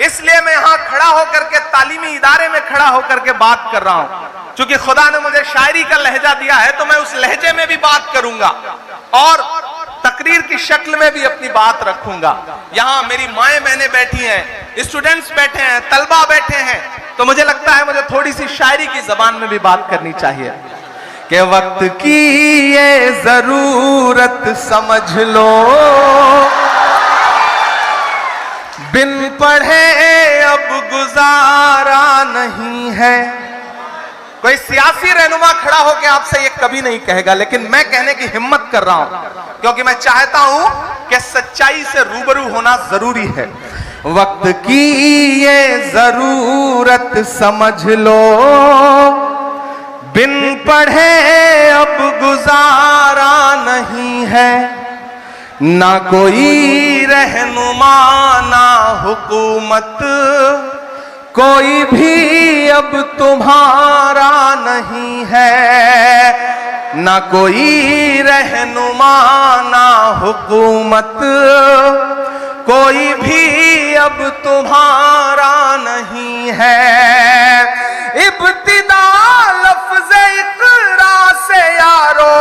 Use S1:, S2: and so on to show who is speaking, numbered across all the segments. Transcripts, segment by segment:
S1: इसलिए मैं यहां खड़ा होकर के तालीमी इदारे में खड़ा होकर के बात कर रहा हूं। क्योंकि खुदा ने मुझे शायरी का लहजा दिया है तो मैं उस लहजे में भी बात करूंगा और तकरीर की शक्ल में भी अपनी बात रखूंगा। यहां मेरी माएं बहनें बैठी हैं, स्टूडेंट्स बैठे हैं, तलबा बैठे हैं, तो मुझे लगता है मुझे थोड़ी सी शायरी की जबान में भी बात करनी चाहिए कि वक्त की ये जरूरत समझ लो, बिन पढ़े अब गुजारा नहीं है। कोई सियासी रहनुमा खड़ा होकर आपसे ये कभी नहीं कहेगा, लेकिन मैं कहने की हिम्मत कर रहा हूं क्योंकि मैं चाहता हूं कि सच्चाई से रूबरू होना जरूरी है। वक्त की ये जरूरत समझ लो, बिन पढ़े अब गुजारा नहीं है। ना कोई रहनुमा ना हुकूमत, कोई भी अब तुम्हारा नहीं है। ना कोई रहनुमा ना हुकूमत, कोई भी अब तुम्हारा नहीं है। इब्तिदा लफ्ज़ इक़रा से यारो,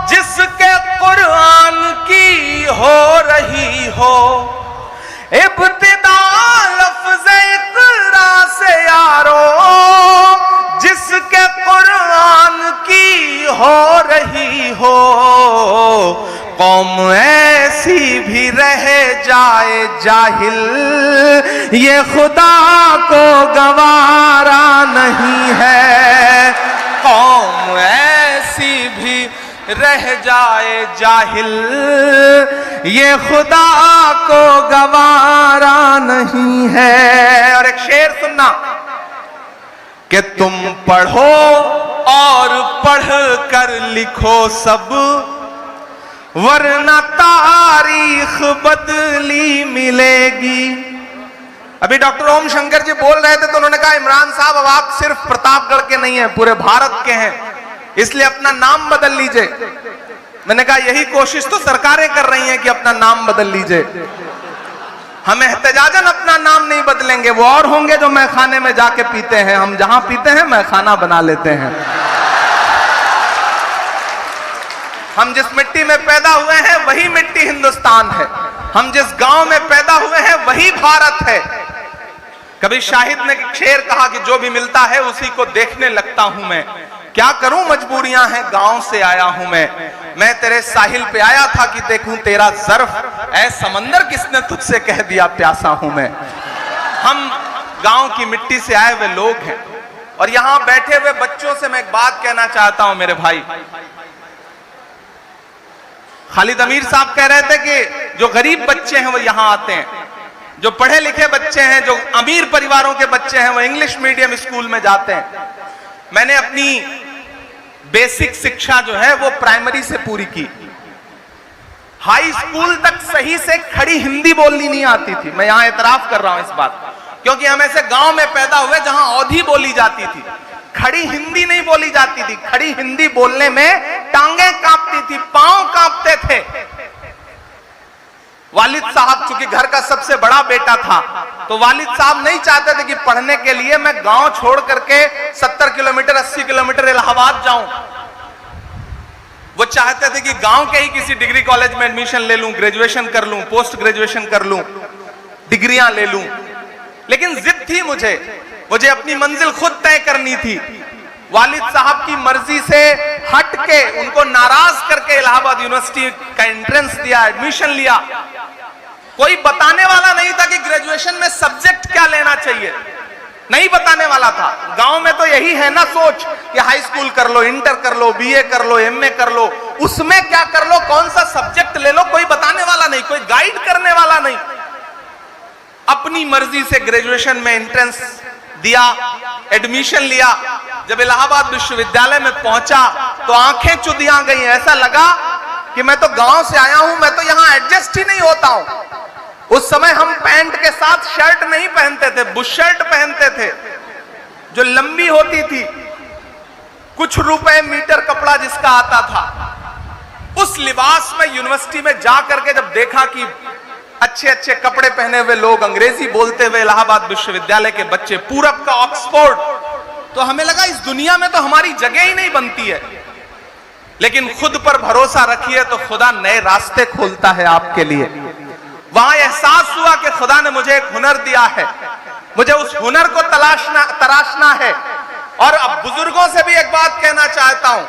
S1: जिसके कुरान की हो रही हो। इब्तिदा लफ्ज़ इक़रा से यारो, जिसके कुरान की हो रही हो। कौम ऐसी भी रह जाए जाहिल, ये खुदा को गवारा नहीं है। कौम ऐसी भी रह जाए जाहिल, ये खुदा को गवारा नहीं है। और एक शेर सुनना कि तुम पढ़ो और पढ़ कर लिखो सब, वरना तारीख बदली मिलेगी। अभी डॉक्टर ओम शंकर जी बोल रहे थे तो उन्होंने कहा इमरान साहब अब आप सिर्फ प्रतापगढ़ के नहीं हैं, पूरे भारत के हैं, इसलिए अपना नाम बदल लीजिए। मैंने कहा यही कोशिश तो सरकारें कर रही हैं कि अपना नाम बदल लीजिए। हम एहतजाजन अपना नाम नहीं बदलेंगे, वो और होंगे जो मैखाने में जाके पीते हैं, हम जहां पीते हैं मैखाना बना लेते हैं। हम जिस मिट्टी में पैदा हुए हैं वही मिट्टी हिंदुस्तान है, हम जिस गांव में पैदा हुए हैं वही भारत है। कभी शाहिद ने शेर कहा कि जो भी मिलता है उसी को देखने लगता हूं मैं, क्या करूं मजबूरियां हैं गांव से आया हूं मैं तेरे साहिल पे आया था कि देखूं तेरा ज़र्फ, ऐ समंदर किसने तुझसे कह दिया प्यासा हूं मैं। हम गांव की मिट्टी से आए हुए लोग हैं। और यहां बैठे हुए बच्चों से मैं एक बात कहना चाहता हूं मेरे भाई। खालिद अमीर साहब कह रहे थे कि जो गरीब बच्चे हैं वो यहां आते हैं, जो पढ़े लिखे बच्चे हैं, जो अमीर परिवारों के बच्चे हैं वो इंग्लिश मीडियम स्कूल में जाते हैं। मैंने अपनी बेसिक शिक्षा जो है वो प्राइमरी से पूरी की, हाई स्कूल तक सही से खड़ी हिंदी बोलनी नहीं आती थी। मैं यहां एतराफ कर रहा हूं इस बात, क्योंकि हम ऐसे गांव में पैदा हुए जहां औधी बोली जाती थी, खड़ी हिंदी नहीं बोली जाती थी। खड़ी हिंदी बोलने में टांगे कांपती थी, पांव कांपते थे। वालिद साहब चूंकि घर का सबसे बड़ा बेटा था तो वालिद साहब नहीं चाहते थे कि पढ़ने के लिए मैं गांव छोड़ करके 70 किलोमीटर 80 किलोमीटर इलाहाबाद जाऊं। वो चाहते थे कि गांव के ही किसी डिग्री कॉलेज में एडमिशन ले लूं, ग्रेजुएशन कर लूं, पोस्ट ग्रेजुएशन कर लूं, डिग्रियां ले लूं। लेकिन जिद थी मुझे अपनी मंजिल खुद तय करनी थी। वालिद साहब की मर्जी से हट के, उनको नाराज करके इलाहाबाद यूनिवर्सिटी का एंट्रेंस दिया, एडमिशन लिया। कोई बताने वाला नहीं था कि ग्रेजुएशन में सब्जेक्ट क्या लेना चाहिए, नहीं बताने वाला था। गांव में तो यही है ना सोच कि हाई स्कूल कर लो, इंटर कर लो, बीए कर लो, एमए कर लो, उसमें क्या कर लो, कौन सा सब्जेक्ट ले लो, कोई बताने वाला नहीं, कोई गाइड करने वाला नहीं। अपनी मर्जी से ग्रेजुएशन में एंट्रेंस दिया, एडमिशन लिया। जब इलाहाबाद विश्वविद्यालय में पहुंचा तो आंखें चुदियां गई। ऐसा लगा कि मैं तो गांव से आया हूं, मैं तो यहां एडजस्ट ही नहीं होता हूं। उस समय हम पैंट के साथ शर्ट नहीं पहनते थे, बुश शर्ट पहनते थे जो लंबी होती थी, कुछ रुपए मीटर कपड़ा जिसका आता था। उस लिबास में यूनिवर्सिटी में जा करके जब देखा कि अच्छे अच्छे कपड़े पहने हुए लोग, अंग्रेजी बोलते हुए इलाहाबाद विश्वविद्यालय के बच्चे, पूरब का ऑक्सफोर्ड। तो हमें लगा इस दुनिया में तो हमारी जगह ही नहीं बनती है। लेकिन खुद पर भरोसा रखिए तो खुदा नए रास्ते खोलता है आपके लिए। वहां एहसास हुआ कि खुदा ने मुझे एक हुनर दिया है, मुझे उस हुनर को तराशना है। और अब बुजुर्गों से भी एक बात कहना चाहता हूं,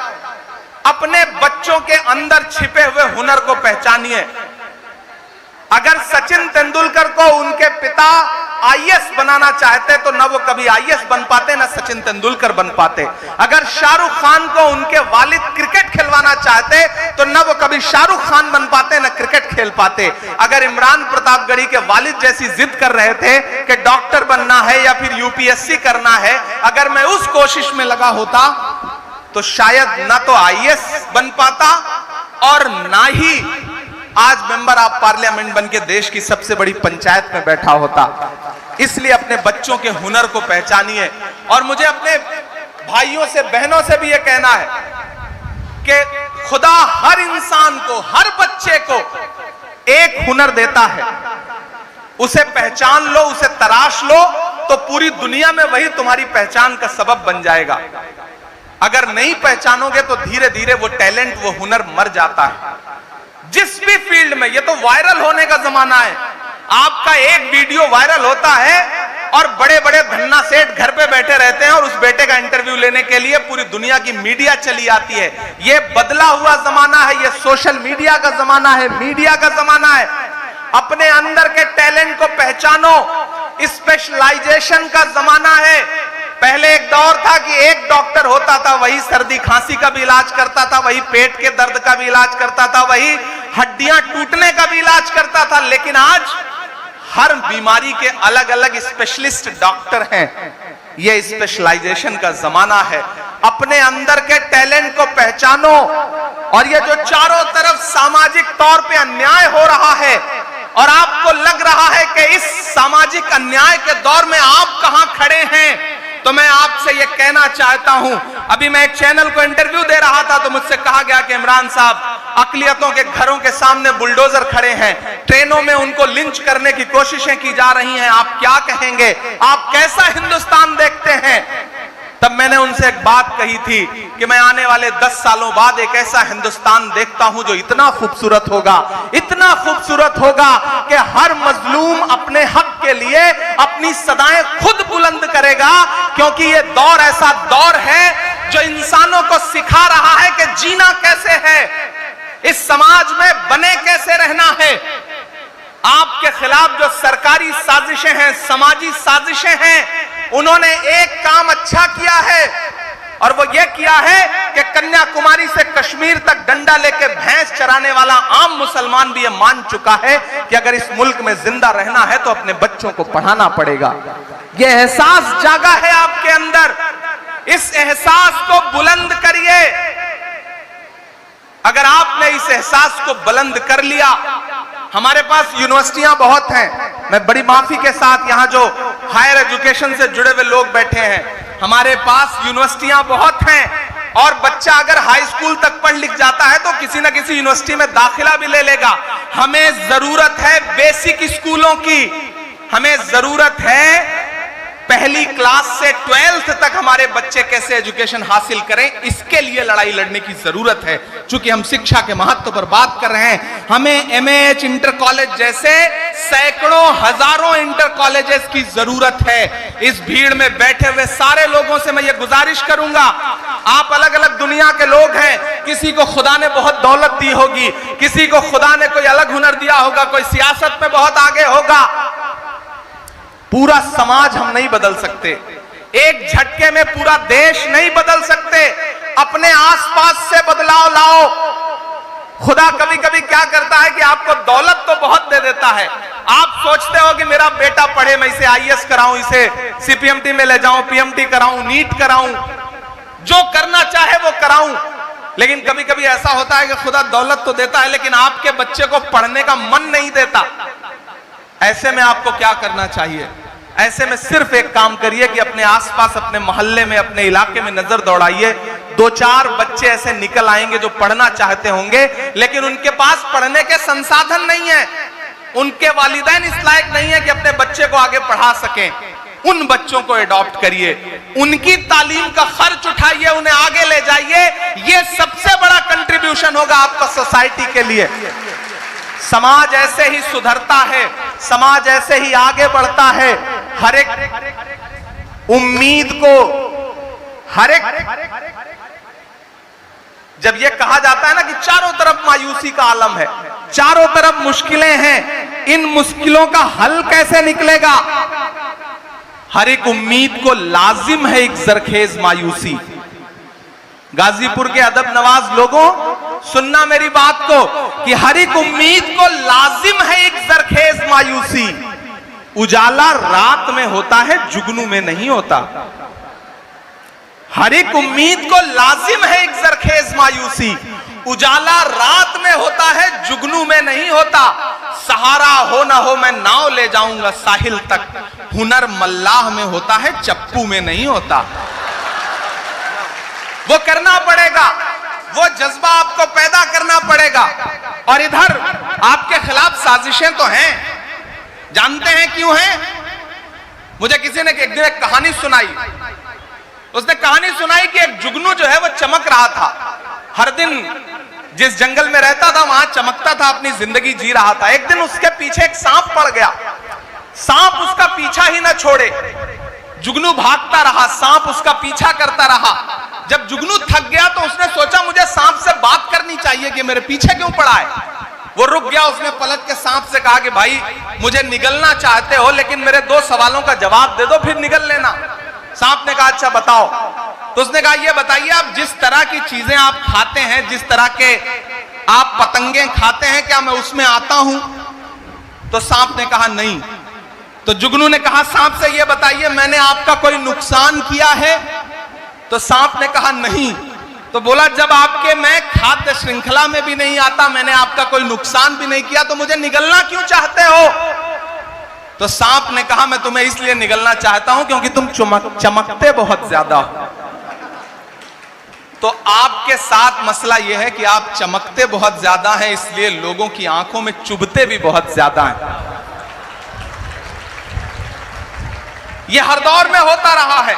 S1: अपने बच्चों के अंदर छिपे हुए हुनर को पहचानिए। अगर सचिन तेंदुलकर को उनके पिता आईएएस बनाना चाहते तो न वो कभी आईएएस बन पाते, न सचिन तेंदुलकर बन पाते। अगर शाहरुख खान को उनके वालिद क्रिकेट खिलवाना चाहते तो न वो कभी शाहरुख खान बन पाते, न क्रिकेट खेल पाते। अगर इमरान प्रतापगढ़ी के वालिद जैसी जिद कर रहे थे कि डॉक्टर बनना है या फिर यूपीएससी करना है, अगर मैं उस कोशिश में लगा होता तो शायद ना तो आईएएस बन पाता और ना ही आज मेंबर ऑफ पार्लियामेंट बनके देश की सबसे बड़ी पंचायत में बैठा होता। इसलिए अपने बच्चों के हुनर को पहचानिए। और मुझे अपने भाइयों से, बहनों से भी यह कहना है कि खुदा हर इंसान को, हर बच्चे को एक हुनर देता है, उसे पहचान लो, उसे तराश लो, तो पूरी दुनिया में वही तुम्हारी पहचान का सबब बन जाएगा। अगर नहीं पहचानोगे तो धीरे धीरे वो टैलेंट, वो हुनर मर जाता है। जिस भी फील्ड में, ये तो वायरल होने का जमाना है। आपका एक वीडियो वायरल होता है और बड़े बड़े धन्ना सेठ घर पे बैठे रहते हैं और उस बेटे का इंटरव्यू लेने के लिए पूरी दुनिया की मीडिया चली आती है। ये बदला हुआ जमाना है, ये सोशल मीडिया का जमाना है, मीडिया का जमाना है। अपने अंदर के टैलेंट को पहचानो, स्पेशलाइजेशन का जमाना है। पहले एक दौर था कि एक डॉक्टर होता था, वही सर्दी खांसी का भी इलाज करता था, वही पेट के दर्द का भी इलाज करता था, वही हड्डियां टूटने का भी इलाज करता था। लेकिन आज हर बीमारी के अलग अलग स्पेशलिस्ट डॉक्टर हैं। यह स्पेशलाइजेशन का जमाना है। अपने अंदर के टैलेंट को पहचानो। और ये जो चारों तरफ सामाजिक तौर पे अन्याय हो रहा है और आपको लग रहा है कि इस सामाजिक अन्याय के दौर में आप कहां खड़े हैं, तो मैं आपसे यह कहना चाहता हूं। अभी मैं एक चैनल को इंटरव्यू दे रहा था तो मुझसे कहा गया कि इमरान साहब, अकलियतों के घरों के सामने बुलडोजर खड़े हैं, ट्रेनों में उनको लिंच करने की कोशिशें की जा रही हैं, आप क्या कहेंगे, आप कैसा हिंदुस्तान देखते हैं? तब मैंने उनसे एक बात कही थी कि मैं आने वाले 10 सालों बाद एक ऐसा हिंदुस्तान देखता हूं जो इतना खूबसूरत होगा, इतना खूबसूरत होगा कि हर मजलूम अपने हक के लिए अपनी सदाएं खुद बुलंद करेगा। क्योंकि ये दौर ऐसा दौर है जो इंसानों को सिखा रहा है कि जीना कैसे है, इस समाज में बने कैसे रहना है। आपके खिलाफ जो सरकारी साजिशें हैं, समाजी साजिशें हैं, उन्होंने एक काम अच्छा किया है और वो ये किया है कि कन्याकुमारी से कश्मीर तक डंडा लेके भैंस चराने वाला आम मुसलमान भी ये मान चुका है कि अगर इस मुल्क में जिंदा रहना है तो अपने बच्चों को पढ़ाना पड़ेगा। ये एहसास जागा है आपके अंदर, इस एहसास को बुलंद करिए। अगर आपने इस एहसास को बुलंद कर लिया, हमारे पास यूनिवर्सिटियां बहुत हैं। मैं बड़ी माफी के साथ, यहां जो हायर एजुकेशन से जुड़े हुए लोग बैठे हैं, हमारे पास यूनिवर्सिटियां बहुत हैं और बच्चा अगर हाई स्कूल तक पढ़ लिख जाता है तो किसी ना किसी यूनिवर्सिटी में दाखिला भी ले लेगा। हमें जरूरत है बेसिक स्कूलों की, हमें जरूरत है पहली क्लास से 12th तक हमारे बच्चे कैसे एजुकेशन हासिल करें, इसके लिए लड़ाई लड़ने की जरूरत है। चूंकि हम शिक्षा के महत्व पर बात कर रहे हैं, हमें एमएएच इंटर कॉलेज जैसे सैकड़ों हजारों इंटर कॉलेजेस की जरूरत है। इस भीड़ में बैठे हुए सारे लोगों से मैं ये गुजारिश करूंगा, आप अलग अलग दुनिया के लोग हैं, किसी को खुदा ने बहुत दौलत दी होगी, किसी को खुदा ने कोई अलग हुनर दिया होगा, कोई सियासत में बहुत आगे होगा। पूरा समाज हम नहीं बदल सकते, एक झटके में पूरा देश नहीं बदल सकते। अपने आसपास से बदलाव लाओ। खुदा कभी कभी क्या करता है कि आपको दौलत तो बहुत दे देता है, आप सोचते हो कि मेरा बेटा पढ़े, मैं इसे आईएएस कराऊं, इसे सीपीएमटी में ले जाऊं, पीएमटी कराऊं, नीट कराऊं, जो करना चाहे वो कराऊं। लेकिन कभी कभी ऐसा होता है कि खुदा दौलत तो देता है लेकिन आपके बच्चे को पढ़ने का मन नहीं देता। ऐसे में आपको क्या करना चाहिए? ऐसे में सिर्फ एक काम करिए कि अपने आसपास, अपने मोहल्ले में, अपने इलाके में नजर दौड़ाइए। 2-4 बच्चे ऐसे निकल आएंगे जो पढ़ना चाहते होंगे लेकिन उनके पास पढ़ने के संसाधन नहीं है। उनके वालिदैन इस लायक नहीं है कि अपने बच्चे को आगे पढ़ा सकें, उन बच्चों को एडॉप्ट करिए, उनकी तालीम का खर्च उठाइए, उन्हें आगे ले जाइए। ये सबसे बड़ा कंट्रीब्यूशन होगा आपका सोसाइटी के लिए। समाज ऐसे ही सुधरता है, समाज ऐसे ही आगे बढ़ता है। हर एक उम्मीद को, हर एक, जब ये कहा जाता है ना कि चारों तरफ मायूसी का आलम है, चारों तरफ मुश्किलें हैं, इन मुश्किलों का हल कैसे निकलेगा? हर एक उम्मीद को लाजिम है एक जरखेज मायूसी। गाजीपुर के अदब नवाज लोगों, सुनना मेरी बात को, कि हर एक उम्मीद को लाजिम है एक जरखेज मायूसी। उजाला रात में होता है, जुगनू में नहीं होता। हर एक उम्मीद को लाजिम है एक जरखेज मायूसी। उजाला रात में होता है, जुगनू में नहीं होता। सहारा हो ना हो मैं नाव ले जाऊंगा साहिल तक, हुनर मल्लाह में होता है, चप्पू में नहीं होता। वो करना पड़ेगा, वो जज्बा आपको पैदा करना पड़ेगा। और इधर आपके खिलाफ साजिशें तो हैं, जानते हैं क्यों हैं? मुझे किसी ने एक दिन एक कहानी सुनाई। उसने कहानी सुनाई कि एक जुगनू जो है वो चमक रहा था, हर दिन जिस जंगल में रहता था वहां चमकता था, अपनी जिंदगी जी रहा था। एक दिन उसके पीछे एक सांप पड़ गया, सांप उसका पीछा ही ना छोड़े। जुगनू भागता रहा, सांप उसका पीछा करता रहा। जब जुगनू थक गया तो उसने सोचा मुझे सांप से बात करनी चाहिए कि मेरे पीछे क्यों पड़ा है। वो रुक गया, उसने पलट के सांप से कहा कि भाई मुझे निगलना चाहते हो लेकिन मेरे 2 सवालों का जवाब दे दो, फिर निगल लेना। सांप ने कहा अच्छा बताओ। तो उसने कहा ये बताइए आप जिस तरह की चीजें आप खाते हैं, जिस तरह के आप पतंगे खाते हैं, क्या मैं उसमें आता हूं? तो सांप ने कहा नहीं। तो जुगनू ने कहा सांप से ये बताइए मैंने आपका कोई नुकसान किया है? तो सांप ने कहा नहीं। तो बोला जब आपके मैं खाद्य श्रृंखला में भी नहीं आता, मैंने आपका कोई नुकसान भी नहीं किया, तो मुझे निगलना क्यों चाहते हो? तो सांप ने कहा मैं तुम्हें इसलिए निगलना चाहता हूं क्योंकि तुम चमकते बहुत ज्यादा हो। तो आपके साथ मसला यह है कि आप चमकते बहुत ज्यादा हैं, इसलिए लोगों की आंखों में चुभते भी बहुत ज्यादा हैं। यह हर दौर में होता रहा है।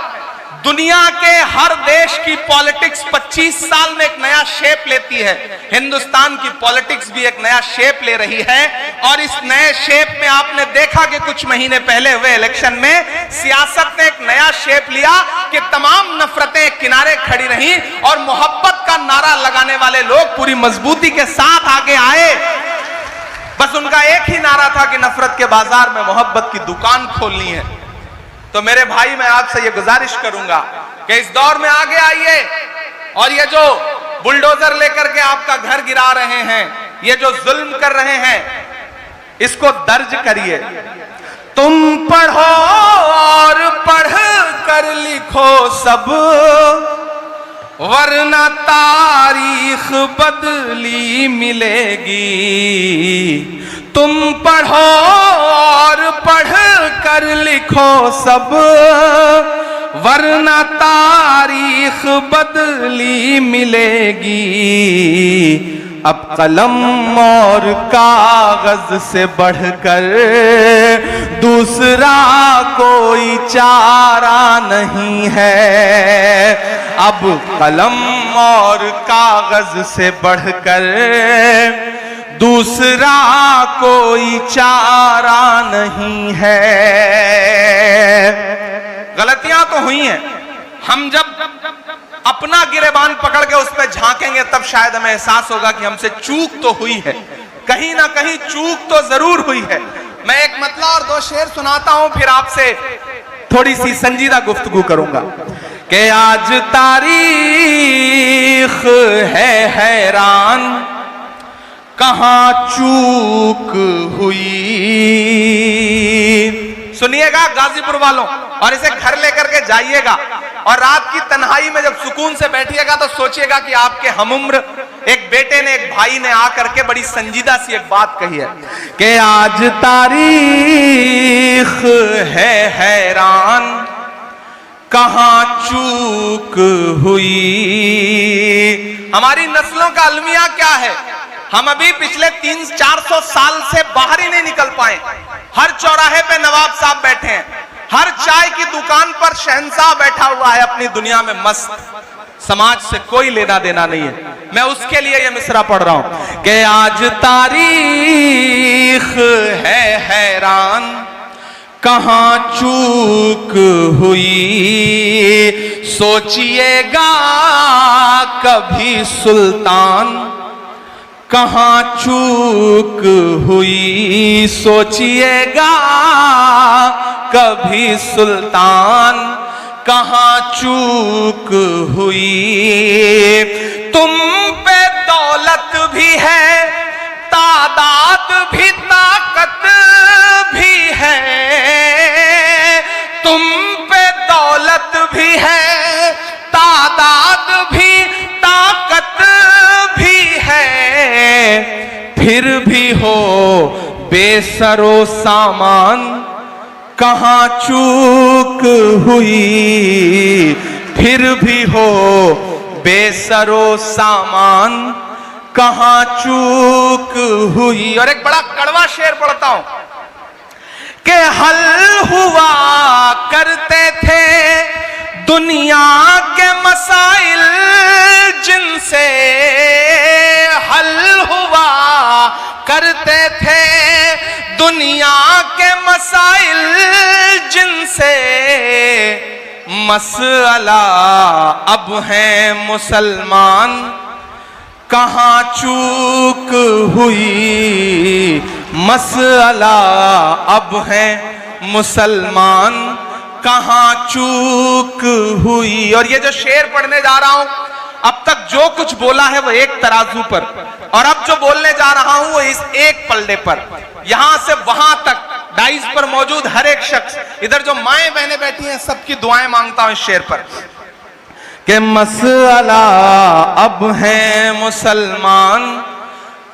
S1: दुनिया के हर देश की पॉलिटिक्स 25 साल में एक नया शेप लेती है। हिंदुस्तान की पॉलिटिक्स भी एक नया शेप ले रही है। और इस नए शेप में आपने देखा कि कुछ महीने पहले हुए इलेक्शन में सियासत ने एक नया शेप लिया कि तमाम नफरतें किनारे खड़ी रहीं और मोहब्बत का नारा लगाने वाले लोग पूरी मजबूती के साथ आगे आए। बस उनका एक ही नारा था कि नफरत के बाजार में मोहब्बत की दुकान खोलनी है। तो मेरे भाई मैं आपसे ये गुजारिश करूंगा कि इस दौर में आगे आइए और ये जो बुलडोजर लेकर के आपका घर गिरा रहे हैं, ये जो जुल्म कर रहे हैं, इसको दर्ज करिए। तुम पढ़ो और पढ़ कर लिखो सब, वरना तारीख बदली मिलेगी। तुम पढ़ो और पढ़ कर लिखो सब, वरना तारीख बदली मिलेगी। अब कलम और कागज से बढ़कर दूसरा कोई चारा नहीं है। अब कलम और कागज से बढ़कर दूसरा कोई चारा नहीं है। गलतियां तो हुई हैं, हम जब अपना गिरेबान पकड़ के उस पर झांकेंगे तब शायद हमें एहसास होगा कि हमसे चूक तो हुई है, कहीं ना कहीं चूक तो जरूर हुई है। मैं एक मतला और 2 शेर सुनाता हूं, फिर आपसे थोड़ी सी संजीदा गुफ्तगू करूंगा कि आज तारीख है हैरान, कहां चूक हुई। सुनिएगा गाजीपुर वालों, और इसे घर लेकर के जाइएगा और रात की तन्हाई में जब सुकून से बैठिएगा तो सोचिएगा कि आपके हमउम्र एक बेटे ने, एक भाई ने आकर के बड़ी संजीदा सी एक बात कही है कि आज तारीख है हैरान, कहां चूक हुई। हमारी नस्लों का अलमिया क्या है हम अभी पिछले 300-400 साल से बाहर ही नहीं निकल पाए। हर चौराहे पे नवाब साहब बैठे हैं, हर चाय की दुकान पर शहंशाह बैठा हुआ है अपनी दुनिया में मस्त। समाज से कोई लेना देना नहीं है। मैं उसके लिए ये मिसरा पढ़ रहा हूं कि आज तारीख है हैरान, कहां चूक हुई सोचिएगा कभी सुल्तान, कहां चूक हुई सोचिएगा कभी सुल्तान, कहां चूक हुई। तुम पे दौलत भी है, तादाद भी, ताकत भी है, तुम पे दौलत भी है, तादाद भी, ताकत भी है, फिर भी हो बेसरो सामान, कहां चूक हुई, फिर भी हो बेसरो सामान, कहां चूक हुई। और एक बड़ा कड़वा शेर पढ़ता हूं कि हल हुआ करते थे दुनिया के मसाइल जिनसे, हल हुआ करते थे दुनिया के मसाइल जिनसे, मसला अब है मुसलमान, कहां चूक हुई, मसला अब है मुसलमान, कहां चूक हुई। और ये जो शेर पढ़ने जा रहा हूं, अब तक जो कुछ बोला है वो एक तराजू पर, और अब जो बोलने जा रहा हूं वो इस एक पल्ले पर। यहां से वहां तक डाइस पर मौजूद हर एक शख्स, इधर जो माएं बहनें बैठी हैं, सबकी दुआएं मांगता हूं इस शेर पर कि मसला अब है मुसलमान,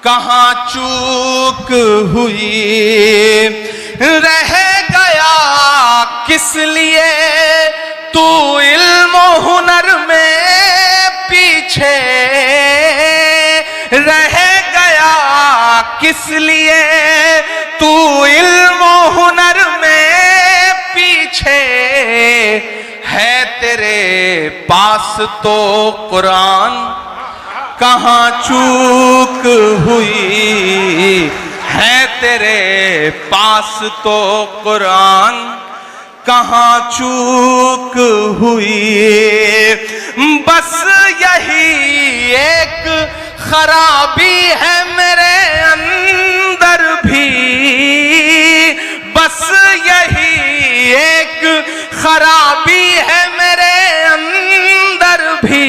S1: कहां चूक हुई। रह गया किस लिए तू इल्म हुनर में पीछे, रह गया किस लिए तू इल्म हुनर में पीछे, है तेरे पास तो कुरान, कहां चूक हुई, है तेरे पास तो कुरान, कहां चूक हुई। बस यही एक खराबी है मेरे अंदर भी, बस यही एक खराबी है मेरे अंदर भी,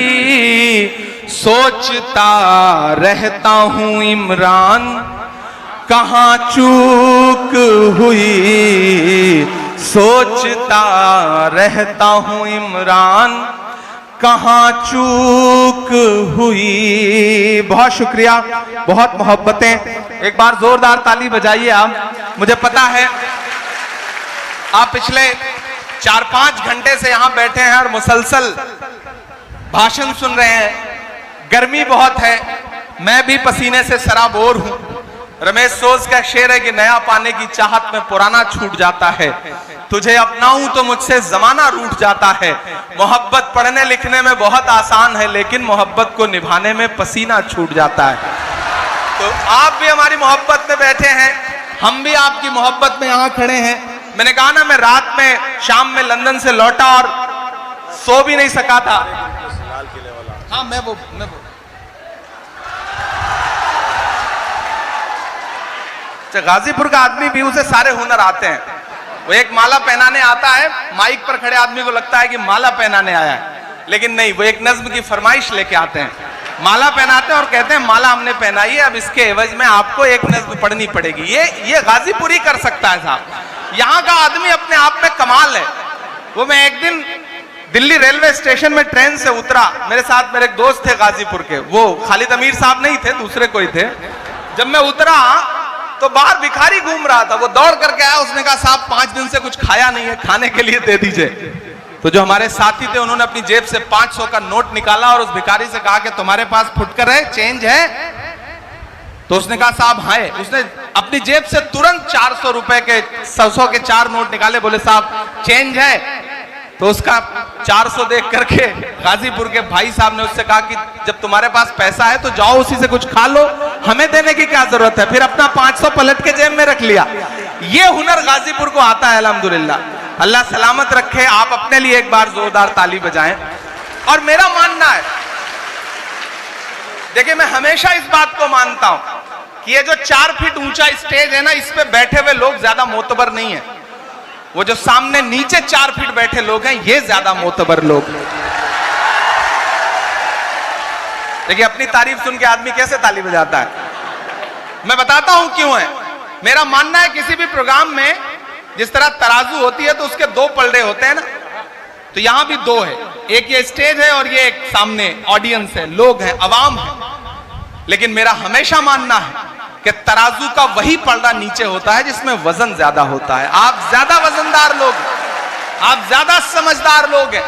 S1: सोचता रहता हूं इमरान, कहां चूक हुई, सोचता रहता हूं इमरान, कहां चूक हुई। बहुत शुक्रिया, बहुत मोहब्बतें। एक बार जोरदार ताली बजाइए आप। मुझे पता है आप पिछले 4-5 घंटे से यहां बैठे हैं और मुसलसल भाषण सुन रहे हैं। गर्मी बहुत है, मैं भी पसीने से सराबोर हूं। रमेश सोज का शेर है कि नया पाने की चाहत में पुराना छूट जाता है, तुझे अपनाऊं तो मुझसे जमाना रूठ जाता है। मोहब्बत पढ़ने लिखने में बहुत आसान है, लेकिन मोहब्बत को निभाने में पसीना छूट जाता है। तो आप भी हमारी मोहब्बत में बैठे हैं, हम भी आपकी मोहब्बत में यहां खड़े हैं। मैंने कहा ना, मैं रात में शाम में लंदन से लौटा और सो भी नहीं सका था। हाँ, मैं वो गाजीपुर का आदमी भी, उसे सारे हुनर आते हैं। वो एक माला पहनाने आता है, माइक पर खड़े आदमी को लगता है कि माला पहनाने आया है, लेकिन नहीं, वो एक नज्म की फरमाइश लेके आते हैं। माला पहनाते हैं और कहते हैं माला हमने पहनाई है, अब इसके एवज में आपको एक नज्म पढ़नी पड़ेगी। ये गाजीपुर ही कर सकता है साहब। यहाँ का आदमी अपने आप में कमाल है। वो मैं एक दिन दिल्ली रेलवे स्टेशन में ट्रेन से उतरा, मेरे साथ मेरे एक दोस्त थे गाजीपुर के, वो खालिद अमीर साहब नहीं थे, दूसरे कोई थे। जब मैं उतरा तो बाहर भिखारी घूम रहा था, वो दौड़ करके आया, उसने कहा साहब 5 दिन से कुछ खाया नहीं है, खाने के लिए दे दीजिए। तो जो हमारे साथी थे उन्होंने अपनी जेब से 500 का नोट निकाला और उस भिखारी से कहा कि तुम्हारे पास फुटकर है, चेंज है? तो उसने कहा साहब है। उसने अपनी जेब से तुरंत 400 रुपए के 100 के 4 नोट निकाले, बोले साहब चेंज है। तो उसका 400 देख करके गाजीपुर के भाई साहब ने उससे कहा कि जब तुम्हारे पास पैसा है तो जाओ उसी से कुछ खा लो, हमें देने की क्या जरूरत है। फिर अपना 500 पलट के जेब में रख लिया। ये हुनर गाजीपुर को आता है अल्हम्दुलिल्लाह। अल्लाह सलामत रखे। आप अपने लिए एक बार जोरदार ताली बजाएं। और मेरा मानना है, देखिए मैं हमेशा इस बात को मानता हूं कि ये जो 4 फीट ऊंचा स्टेज है ना, इस पे बैठे हुए लोग ज्यादा मोतबर नहीं है। वो जो सामने नीचे 4 फीट बैठे लोग हैं, ये ज्यादा मोतबर लोग। देखिए अपनी तारीफ सुन के आदमी कैसे ताली बजाता है। मैं बताता हूं क्यों है। मेरा मानना है किसी भी प्रोग्राम में जिस तरह तराजू होती है तो उसके 2 पलड़े होते हैं ना, तो यहां भी 2 है। एक ये स्टेज है और ये एक सामने ऑडियंस है, लोग हैं, अवाम है। लेकिन मेरा हमेशा मानना है कि तराजू का वही पलड़ा नीचे होता है जिसमें वजन ज्यादा होता है। आप ज्यादा वजनदार लोग, आप ज्यादा समझदार लोग हैं।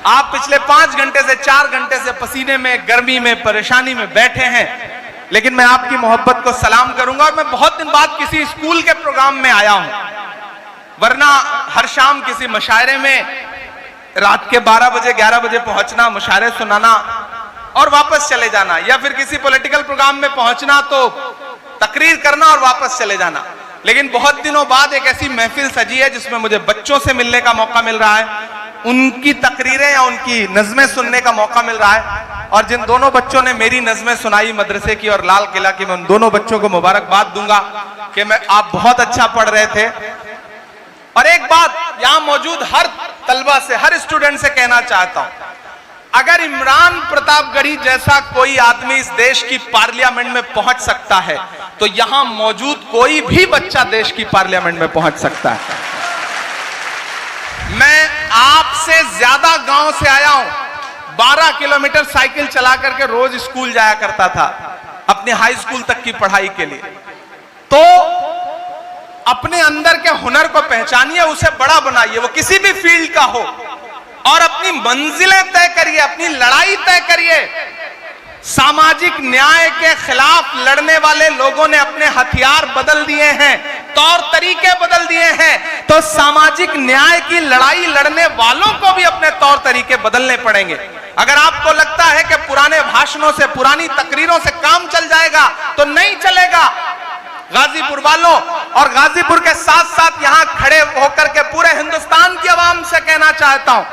S1: आप पिछले 5 घंटे से 4 घंटे से पसीने में, गर्मी में, परेशानी में बैठे हैं, लेकिन मैं आपकी मोहब्बत को सलाम करूंगा। और मैं बहुत दिन बाद किसी स्कूल के प्रोग्राम में आया हूं, वरना हर शाम किसी मुशायरे में रात के 12 बजे 11 बजे पहुंचना, मुशायरे सुनाना और वापस चले जाना, या फिर किसी पॉलिटिकल प्रोग्राम में पहुंचना तो तकरीर करना और वापस चले जाना। लेकिन बहुत दिनों बाद एक ऐसी महफिल सजी है जिसमें मुझे बच्चों से मिलने का मौका मिल रहा है, उनकी तकरीरें या उनकी नज़में सुनने का मौका मिल रहा है। और जिन दोनों बच्चों ने मेरी नज़में सुनाई मदरसे की और लाल किला की, मैं उन दोनों बच्चों को मुबारकबाद दूंगा कि आप बहुत अच्छा पढ़ रहे थे। और एक बात यहां मौजूद हर तलबा से, हर स्टूडेंट से कहना चाहता हूं, अगर इमरान प्रतापगढ़ी जैसा कोई आदमी इस देश की पार्लियामेंट में पहुंच सकता है तो यहां मौजूद कोई भी बच्चा देश की पार्लियामेंट में पहुंच सकता है। मैं आपसे ज्यादा गांव से आया हूं। 12 किलोमीटर साइकिल चला करके रोज स्कूल जाया करता था अपने हाई स्कूल तक की पढ़ाई के लिए। तो अपने अंदर के हुनर को पहचानिए, उसे बड़ा बनाइए, वो किसी भी फील्ड का हो, और अपनी मंजिलें तय करिए, अपनी लड़ाई तय करिए। सामाजिक न्याय के खिलाफ लड़ने वाले लोगों ने अपने हथियार बदल दिए हैं, तौर तरीके बदल दिए हैं, तो सामाजिक न्याय की लड़ाई लड़ने वालों को भी अपने तौर तरीके बदलने पड़ेंगे। अगर आपको लगता है कि पुराने भाषणों से, पुरानी तकरीरों से काम चल जाएगा तो नहीं चलेगा। गाजीपुर वालों और गाजीपुर के साथ साथ यहां खड़े होकर के पूरे हिंदुस्तान की आवाम से कहना चाहता हूं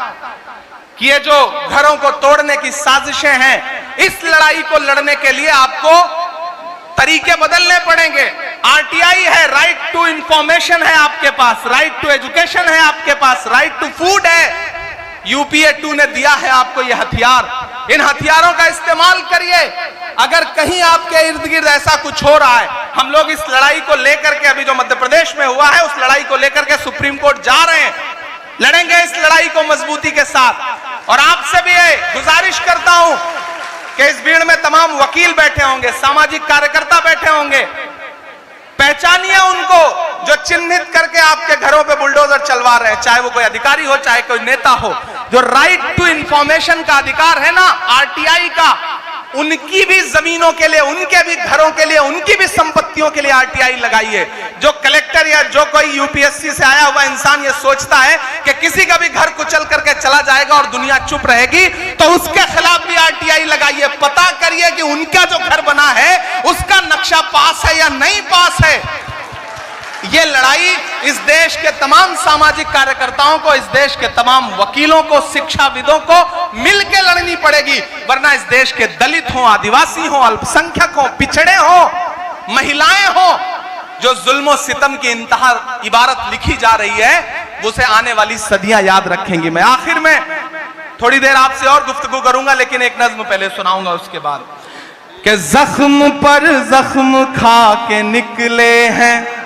S1: कि ये जो घरों को तोड़ने की साजिशें हैं, इस लड़ाई को लड़ने के लिए आपको तरीके बदलने पड़ेंगे। आरटीआई है, राइट टू इंफॉर्मेशन है आपके पास, राइट टू एजुकेशन है आपके पास, राइट टू फूड है। यूपीए 2 ने दिया है आपको ये हथियार। इन हथियारों का इस्तेमाल करिए। अगर कहीं आपके इर्द गिर्द ऐसा कुछ हो रहा है, हम लोग इस लड़ाई को लेकर के, अभी जो मध्य प्रदेश में हुआ है, उस लड़ाई को लेकर के सुप्रीम कोर्ट जा रहे हैं, लड़ेंगे इस लड़ाई को मजबूती के साथ। और आपसे भी गुजारिश करता हूं कि इस भीड़ में तमाम वकील बैठे होंगे, सामाजिक कार्यकर्ता बैठे होंगे, पहचानिए उनको जो चिन्हित करके आपके घरों पे बुलडोजर चलवा रहे हैं, चाहे वो कोई अधिकारी हो, चाहे कोई नेता हो। जो राइट टू इंफॉर्मेशन का अधिकार है ना आरटीआई का, उनकी भी जमीनों के लिए, उनके भी घरों के लिए, उनकी भी संपत्तियों के लिए आरटीआई लगाइए। जो कलेक्टर या जो कोई यूपीएससी से आया हुआ इंसान ये सोचता है कि किसी का भी घर कुचल करके चला जाएगा और दुनिया चुप रहेगी, तो उसके खिलाफ भी आरटीआई लगाइए। पता करिए कि उनका जो घर बना है उसका नक्शा पास है या नहीं पास है। ये लड़ाई इस देश के तमाम सामाजिक कार्यकर्ताओं को, इस देश के तमाम वकीलों को, शिक्षाविदों को मिलकर लड़नी पड़ेगी, वरना इस देश के दलित हो, आदिवासी हो, अल्पसंख्यक हो, पिछड़े हो, महिलाएं हो, जो जुल्म सितम की इंतहा इबारत लिखी जा रही है, उसे आने वाली सदियां याद रखेंगी। मैं आखिर में थोड़ी देर आपसे और गुफ्तगू करूंगा, लेकिन एक नज्म पहले सुनाऊंगा उसके बाद। कि जख्म पर जख्म खा के निकले हैं।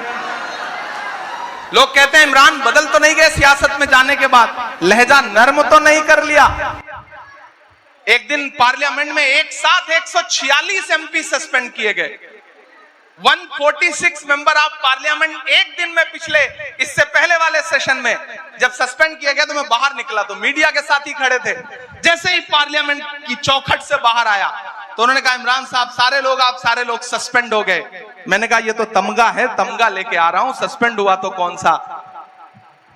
S1: लोग कहते हैं इमरान बदल तो नहीं गए सियासत में जाने के बाद, लहजा नर्म तो नहीं कर लिया। एक दिन पार्लियामेंट में एक साथ 146 एमपी सस्पेंड किए गए। 146 मेंबर ऑफ पार्लियामेंट एक दिन में, पिछले इससे पहले वाले सेशन में जब सस्पेंड किया गया तो मैं बाहर निकला तो मीडिया के साथ ही खड़े थे। जैसे ही पार्लियामेंट की चौखट से बाहर आया तो उन्होंने कहा इमरान साहब आप सारे लोग सस्पेंड हो गए। मैंने कहा ये तो तमगा है, तमगा लेके आ रहा हूं, सस्पेंड हुआ तो कौन सा।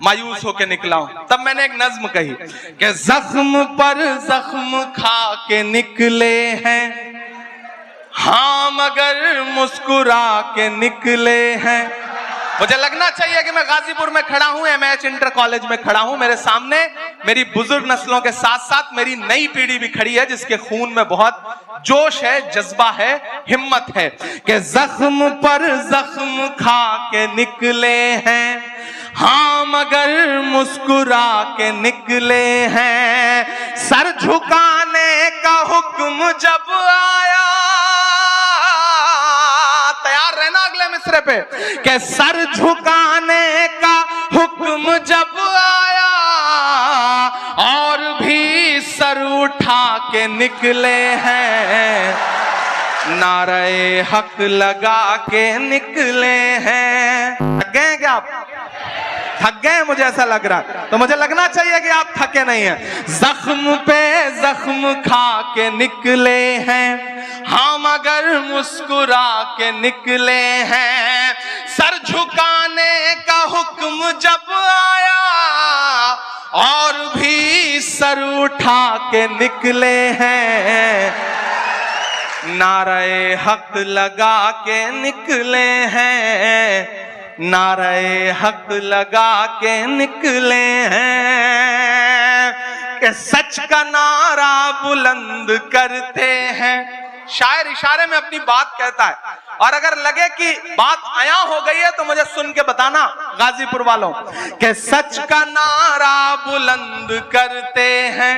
S1: मायूस होके निकला हूं। तब मैंने एक नज्म कही कि जख्म पर जख्म खा के निकले हैं, हाँ मगर मुस्कुरा के निकले हैं। मुझे लगना चाहिए कि मैं गाजीपुर में खड़ा हूं, एमएच इंटर कॉलेज में खड़ा हूं, मेरे सामने मेरी बुजुर्ग नस्लों के साथ साथ मेरी नई पीढ़ी भी खड़ी है जिसके खून में बहुत जोश है, जज्बा है, हिम्मत है। कि जख्म पर जख्म खा के निकले हैं, हाँ मगर मुस्कुरा के निकले हैं। सर झुकाने का हुक्म जब आया, तैयार रहना अगले मिसरे पे, कि सर झुकाने का हुक्म जब आया और भी सर उठा के निकले हैं, नारे हक लगा के निकले हैं। थक गए क्या आप? थक गए मुझे ऐसा लग रहा है, तो मुझे लगना चाहिए कि आप थके नहीं हैं। जख्म पे जख्म खा के निकले हैं, हाँ मगर मुस्कुरा के निकले हैं। सर झुकाने का हुक्म जब आया और भी सर उठा के निकले हैं, नारे हक लगा के निकले हैं, नारे हक लगा के निकले हैं। कि सच का नारा बुलंद करते हैं। शायर इशारे में अपनी बात कहता है, और अगर लगे कि बात आया हो गई है तो मुझे सुन के बताना गाजीपुर वालों। कि सच का नारा बुलंद करते हैं,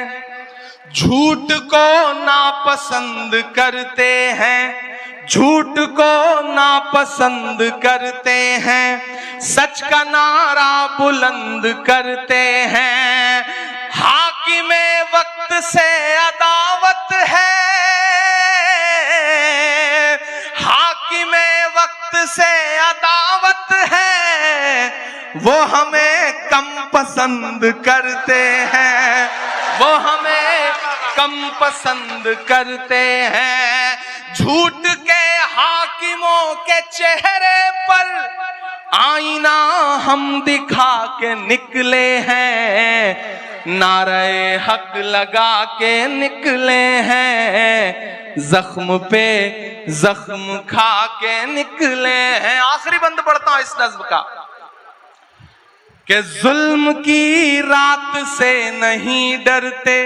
S1: झूठ को नापसंद करते हैं, झूठ को नापसंद करते हैं। सच का नारा बुलंद करते हैं। हाकिमे वक्त से अदावत है, हाकिमे वक्त से अदावत है, वो हमें कम पसंद करते हैं, वो हमें कम पसंद करते हैं। झूठ के हाकिमों के चेहरे पर आईना हम दिखा के निकले हैं, नारे हक लगा के निकले हैं, जख्म पे जख्म खा के निकले हैं। आखिरी बंद पढ़ता हूं इस नज्म का। कि जुल्म की रात से नहीं डरते।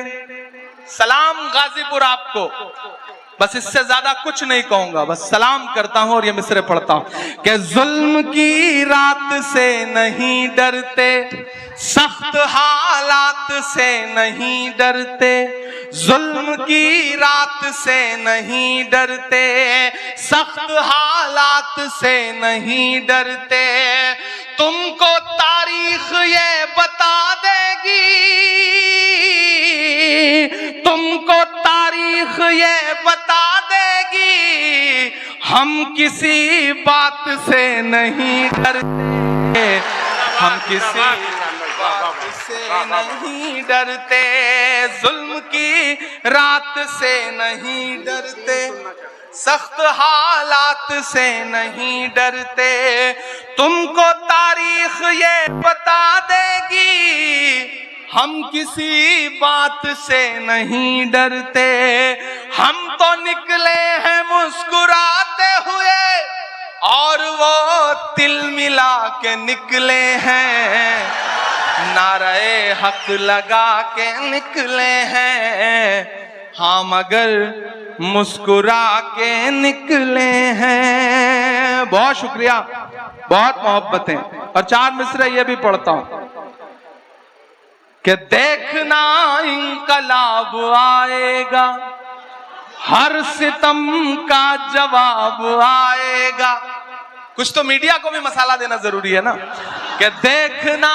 S1: सलाम गाजीपुर आपको, बस इससे ज्यादा कुछ नहीं कहूंगा, बस सलाम करता हूं और ये मिसरे पढ़ता हूं। कि जुल्म की रात से नहीं डरते, सख्त हालात से नहीं डरते, जुल्म की रात से नहीं डरते, सख्त हालात से नहीं डरते। तुमको तारीख ये बता देगी, तुमको तारीख ये बता देगी, हम किसी बात से नहीं डरते, हम किसी बात से नहीं डरते, जुल्म की रात से नहीं डरते, सख्त हालात से नहीं डरते। तुमको तारीख ये बता देगी, हम किसी बात से नहीं डरते। हम तो निकले हैं मुस्कुराते हुए और वो तिल मिला के निकले हैं, नारे हक लगा के निकले हैं, हाँ मगर मुस्कुरा के निकले हैं। बहुत शुक्रिया, बहुत मोहब्बतें। और 4 मिसरे ये भी पढ़ता हूं कि देखना इंकलाब आएगा, हर सितम का जवाब आएगा। कुछ तो मीडिया को भी मसाला देना जरूरी है ना। कि देखना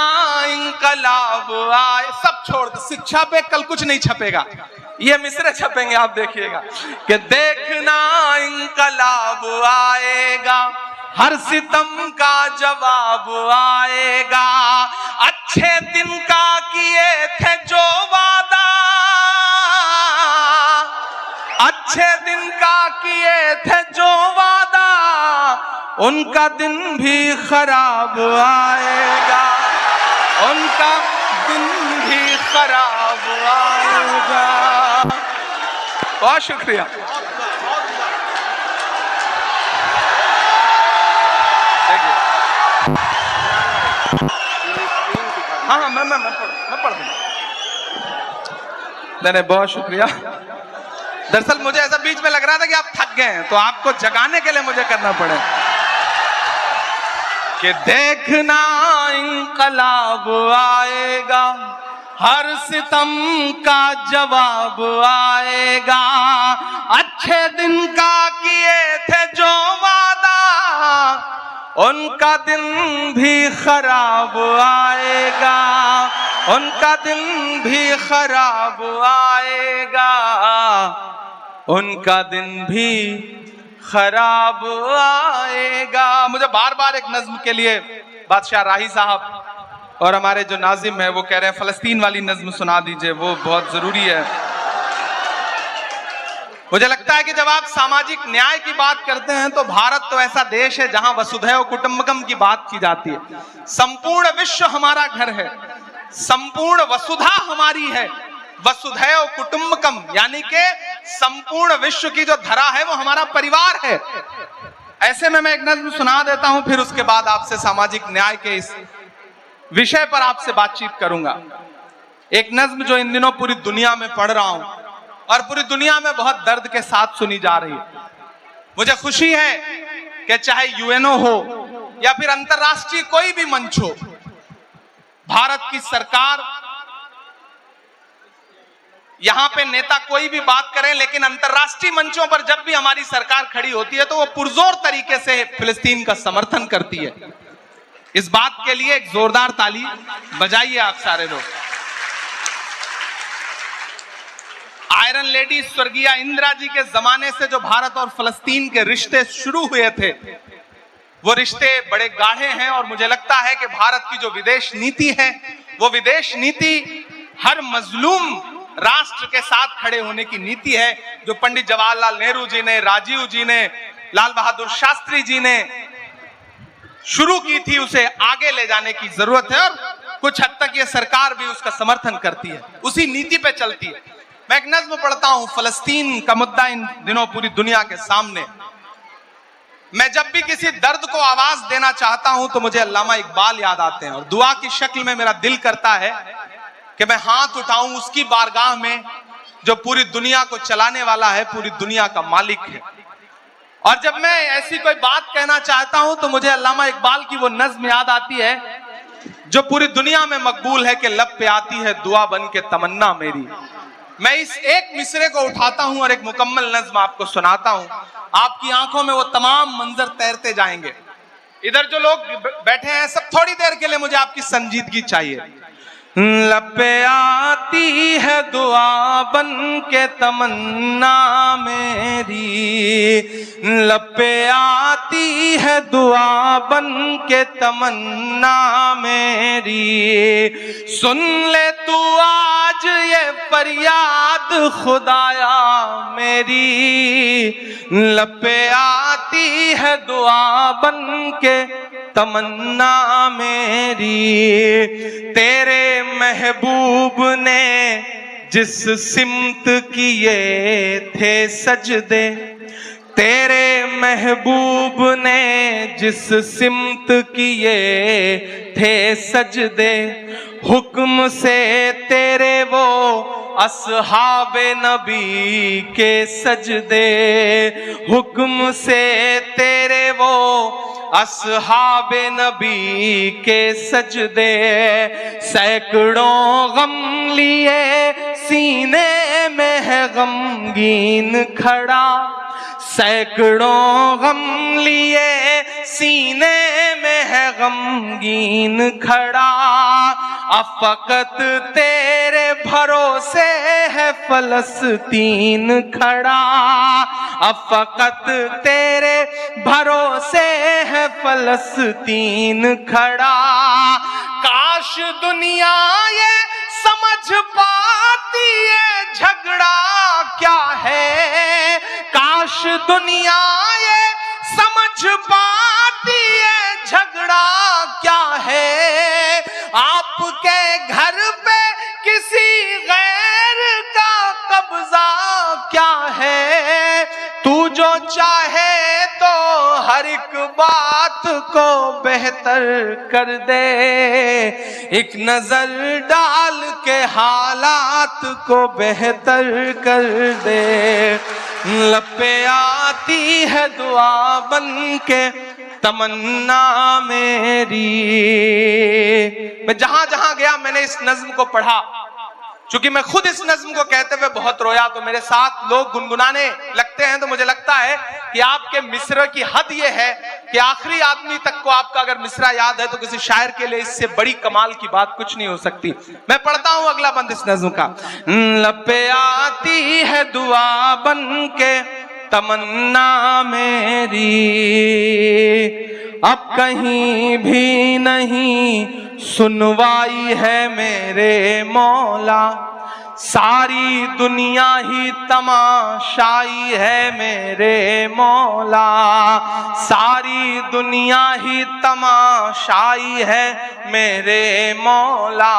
S1: इंकलाब आए, सब छोड़ दो, शिक्षा पे कल कुछ नहीं छपेगा, ये मिसरे छपेंगे, आप देखिएगा। कि देखना इंकलाब आएगा, हर सितम का जवाब आएगा। अच्छे दिन का किए थे जो वादा, अच्छे दिन का किए थे जो वादा, उनका दिन भी खराब आएगा, उनका दिन भी खराब आएगा। बहुत शुक्रिया। हाँ मैं पढ़ दूँ। नहीं, बहुत शुक्रिया। दरअसल मुझे ऐसा बीच में लग रहा था कि आप थक गए हैं, तो आपको जगाने के लिए मुझे करना पड़े कि देखना इंकलाब आएगा, हर सितम का जवाब आएगा। अच्छे दिन का किए थे जो वादा, उनका दिन भी खराब आएगा, उनका दिन भी खराब आएगा, उनका दिन भी खराब आएगा। मुझे बार बार एक नज्म के लिए बादशाह राही साहब और हमारे जो नाजिम है वो कह रहे हैं फलस्तीन वाली नज्म सुना दीजिए, वो बहुत जरूरी है। मुझे लगता है कि जब आप सामाजिक न्याय की बात करते हैं तो भारत तो ऐसा देश है जहां वसुधैव कुटुंबकम की बात की जाती है। संपूर्ण विश्व हमारा घर है, संपूर्ण वसुधा हमारी है, वसुधैव कुटुंबकम यानी कि संपूर्ण विश्व की जो धरा है वो हमारा परिवार है। ऐसे में मैं एक नज्म सुना देता हूं, फिर उसके बाद आपसे सामाजिक न्याय के इस विषय पर आपसे बातचीत करूंगा। एक नज्म जो इन दिनों पूरी दुनिया में पढ़ रहा हूं और पूरी दुनिया में बहुत दर्द के साथ सुनी जा रही है। मुझे खुशी है कि चाहे यूएनओ हो या फिर अंतरराष्ट्रीय कोई भी मंच हो, भारत की सरकार, यहां पे नेता कोई भी बात करें, लेकिन अंतरराष्ट्रीय मंचों पर जब भी हमारी सरकार खड़ी होती है तो वो पुरजोर तरीके से फिलिस्तीन का समर्थन करती है। इस बात के लिए एक जोरदार ताली बजाइए आप सारे लोग। आयरन लेडी स्वर्गीय इंदिरा जी के जमाने से जो भारत और फलस्तीन के रिश्ते शुरू हुए थे, वो रिश्ते बड़े गाढ़े हैं और मुझे लगता है कि भारत की जो विदेश नीति है वो विदेश नीति हर मजलूम राष्ट्र के साथ खड़े होने की नीति है, जो पंडित जवाहरलाल नेहरू जी ने, राजीव जी ने, लाल बहादुर शास्त्री जी ने शुरू की थी, उसे आगे ले जाने की जरूरत है और कुछ हद तक ये सरकार भी उसका समर्थन करती है, उसी नीति पे चलती है। मैं एक नज्म पढ़ता हूं, फलस्तीन का मुद्दा इन दिनों पूरी दुनिया के सामने। मैं जब भी किसी दर्द को आवाज देना चाहता हूं तो मुझे अल्लामा इकबाल याद आते हैं और दुआ की शक्ल में मेरा दिल करता है कि मैं हाथ उठाऊं उसकी बारगाह में जो पूरी दुनिया को चलाने वाला है, पूरी दुनिया का मालिक है। और जब मैं ऐसी कोई बात कहना चाहता हूं तो मुझे अल्लामा इकबाल की वो नज्म याद आती है जो पूरी दुनिया में मकबूल है कि लब पे आती है दुआ बन के तमन्ना मेरी। मैं इस एक मिसरे को उठाता हूं और एक मुकम्मल नज्म आपको सुनाता हूं, आपकी आंखों में वो तमाम मंजर तैरते जाएंगे। इधर जो लोग बैठे हैं सब थोड़ी देर के लिए मुझे आपकी संजीदगी चाहिए। लब पे आती है दुआ बन के तमन्ना मेरी, लब पे आती है दुआ बन के तमन्ना मेरी, सुन ले तू आज ये फरियाद खुदाया मेरी, लब पे आती है दुआ बन के तमन्ना मेरी। तेरे महबूब ने जिस सिमत किए थे सजदे, तेरे महबूब ने जिस सिमत किए थे सजदे, हुक्म से तेरे वो अस्हाबे नबी के सजदे, हुक्म से तेरे वो अस्हाबे नबी के सजदे, सैकड़ों गम लिए सीने में है गमगीन खड़ा, सैकड़ों गम लिए सीने में है गमगीन खड़ा, अब फकत तेरे भरोसे है फलस्तीन खड़ा, अब फकत तेरे भरोसे है फलस्तीन खड़ा। काश दुनिया ये समझ पाती है झगड़ा क्या है, दुनिया ये समझ पाती है झगड़ा क्या है, आपके घर पे किसी गैर का कब्जा क्या है। तू जो चाहे तो हर एक बात को बेहतर कर दे, एक नजर डाल के हालात को बेहतर कर दे। लब पे आती है दुआ बन के तमन्ना मेरी। मैं जहां जहां गया मैंने इस नज्म को पढ़ा, चूंकि मैं खुद इस नज्म को कहते हुए बहुत रोया, तो मेरे साथ लोग गुनगुनाने लगते हैं। तो मुझे लगता है कि आपके मिसरे की हद ये है कि आखिरी आदमी तक को आपका अगर मिसरा याद है तो किसी शायर के लिए इससे बड़ी कमाल की बात कुछ नहीं हो सकती। मैं पढ़ता हूं अगला बंद इस नज्म का। लब पे आती है दुआ बन के तमन्ना मेरी, अब कहीं भी नहीं सुनवाई है मेरे मौला, सारी दुनिया ही तमाशाई है मेरे मौला, सारी दुनिया ही तमाशाई है मेरे मौला।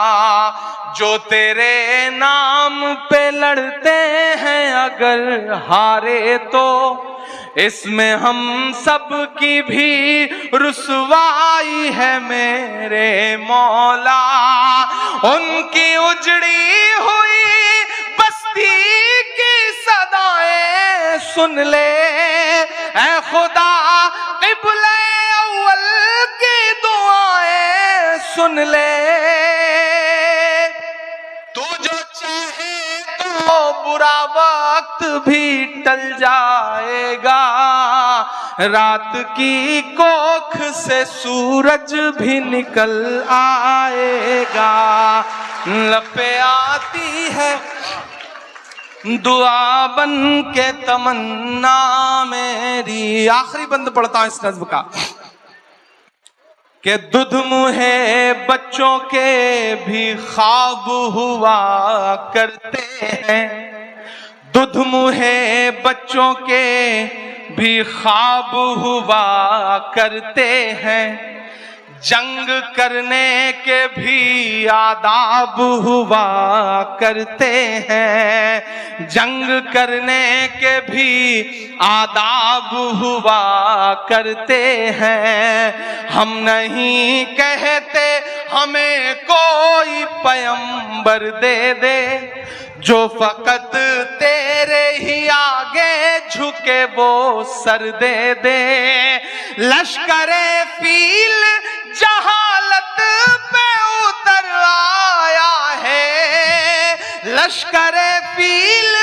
S1: जो तेरे नाम पे लड़ते हैं अगर हारे तो इसमें हम सब की भी रुसवाई है मेरे मौला। उनकी उजड़ी हुई बस्ती की सदाएं सुन ले ऐ खुदा, क़िबले अव्वल की दुआएं सुन ले। तू जो चाहे तो बुरा वक्त भी टल जाएगा, रात की कोख से सूरज भी निकल आएगा। लब पे आती है दुआ बन के तमन्ना मेरी। आखिरी बंद पढ़ता हूं इस नज्म का कि दुध मुहे बच्चों के भी ख्वाब हुआ करते हैं, दुध मुहे बच्चों के भी ख्वाब हुआ करते हैं, जंग करने के भी आदाब हुआ करते हैं, जंग करने के भी आदाब हुआ करते हैं। हम नहीं कहते हमें कोई पैगंबर दे दे, जो फकत तेरे ही आगे झुके वो सर दे दे। लश्करे फील जहालत पे उतर आया है, लश्करे फील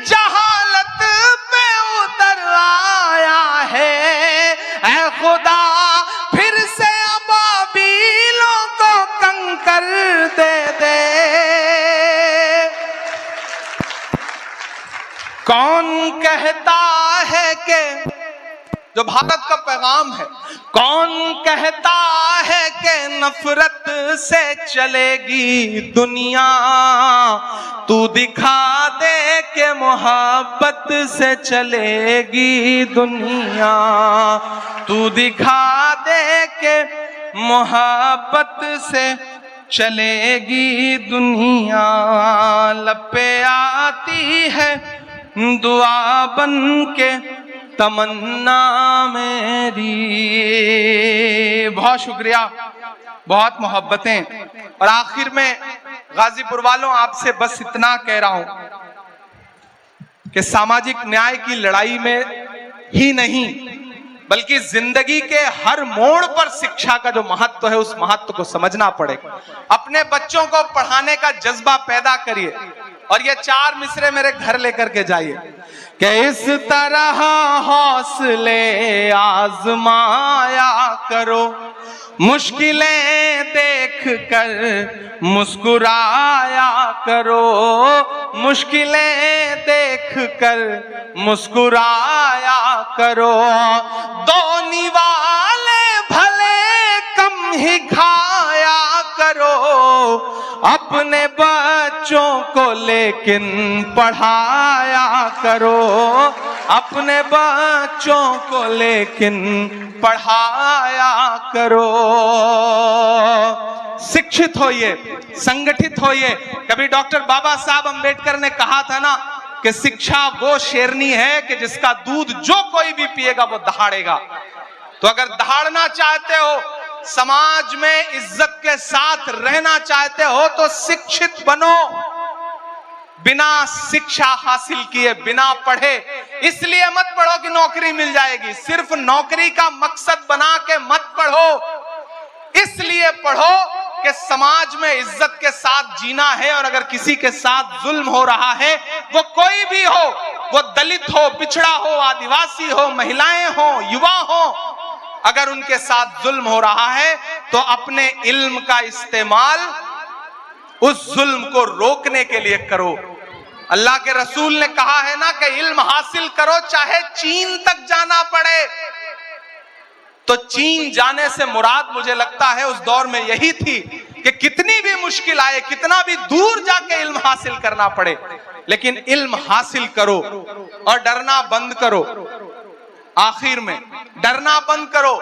S1: जहालत पे उतर आया है। ऐ खुदा फिर से अबाबीलों को कंकर दे दे। कौन कहता है कि जो भारत का पैगाम है, कौन कहता है कि नफरत से चलेगी दुनिया, तू दिखा दे कि मोहब्बत से चलेगी दुनिया, तू दिखा दे कि मोहब्बत से चलेगी दुनिया। लब पे आती है दुआ बन के तमन्ना मेरी। बहुत शुक्रिया, बहुत मोहब्बतें। और आखिर में गाजीपुर वालों आपसे बस इतना कह रहा हूं कि सामाजिक न्याय की लड़ाई में ही नहीं बल्कि जिंदगी के हर मोड़ पर शिक्षा का जो महत्व है उस महत्व को समझना पड़ेगा। अपने बच्चों को पढ़ाने का जज्बा पैदा करिए और ये 4 मिसरे मेरे घर लेकर के जाइए कि इस तरह हौसले आजमाया करो, मुश्किलें देख कर मुस्कुराया करो, मुश्किलें देख कर मुस्कुराया करो। दो निवाले भले कम ही खाया करो, अपने बच्चों को लेकिन पढ़ाया करो, अपने बच्चों को लेकिन पढ़ाया करो। शिक्षित होइए, संगठित होइए। कभी डॉक्टर बाबा साहब अंबेडकर ने कहा था ना कि शिक्षा वो शेरनी है कि जिसका दूध जो कोई भी पिएगा वो दहाड़ेगा। तो अगर दहाड़ना चाहते हो, समाज में इज्जत के साथ रहना चाहते हो, तो शिक्षित बनो। बिना शिक्षा हासिल किए, बिना पढ़े, इसलिए मत पढ़ो कि नौकरी मिल जाएगी। सिर्फ नौकरी का मकसद बना के मत पढ़ो, इसलिए पढ़ो कि समाज में इज्जत के साथ जीना है। और अगर किसी के साथ जुल्म हो रहा है, वो कोई भी हो, वो दलित हो, पिछड़ा हो, आदिवासी हो, महिलाएं हो, युवा हो, अगर उनके साथ जुल्म हो रहा है तो अपने इल्म का इस्तेमाल उस जुल्म को रोकने के लिए करो। अल्लाह के रसूल ने कहा है ना कि इल्म हासिल करो चाहे चीन तक जाना पड़े। तो चीन जाने से मुराद मुझे लगता है उस दौर में यही थी कि कितनी भी मुश्किल आए, कितना भी दूर जाके इल्म हासिल करना पड़े, लेकिन इल्म हासिल करो और डरना बंद करो। आखिर में डरना बंद करो।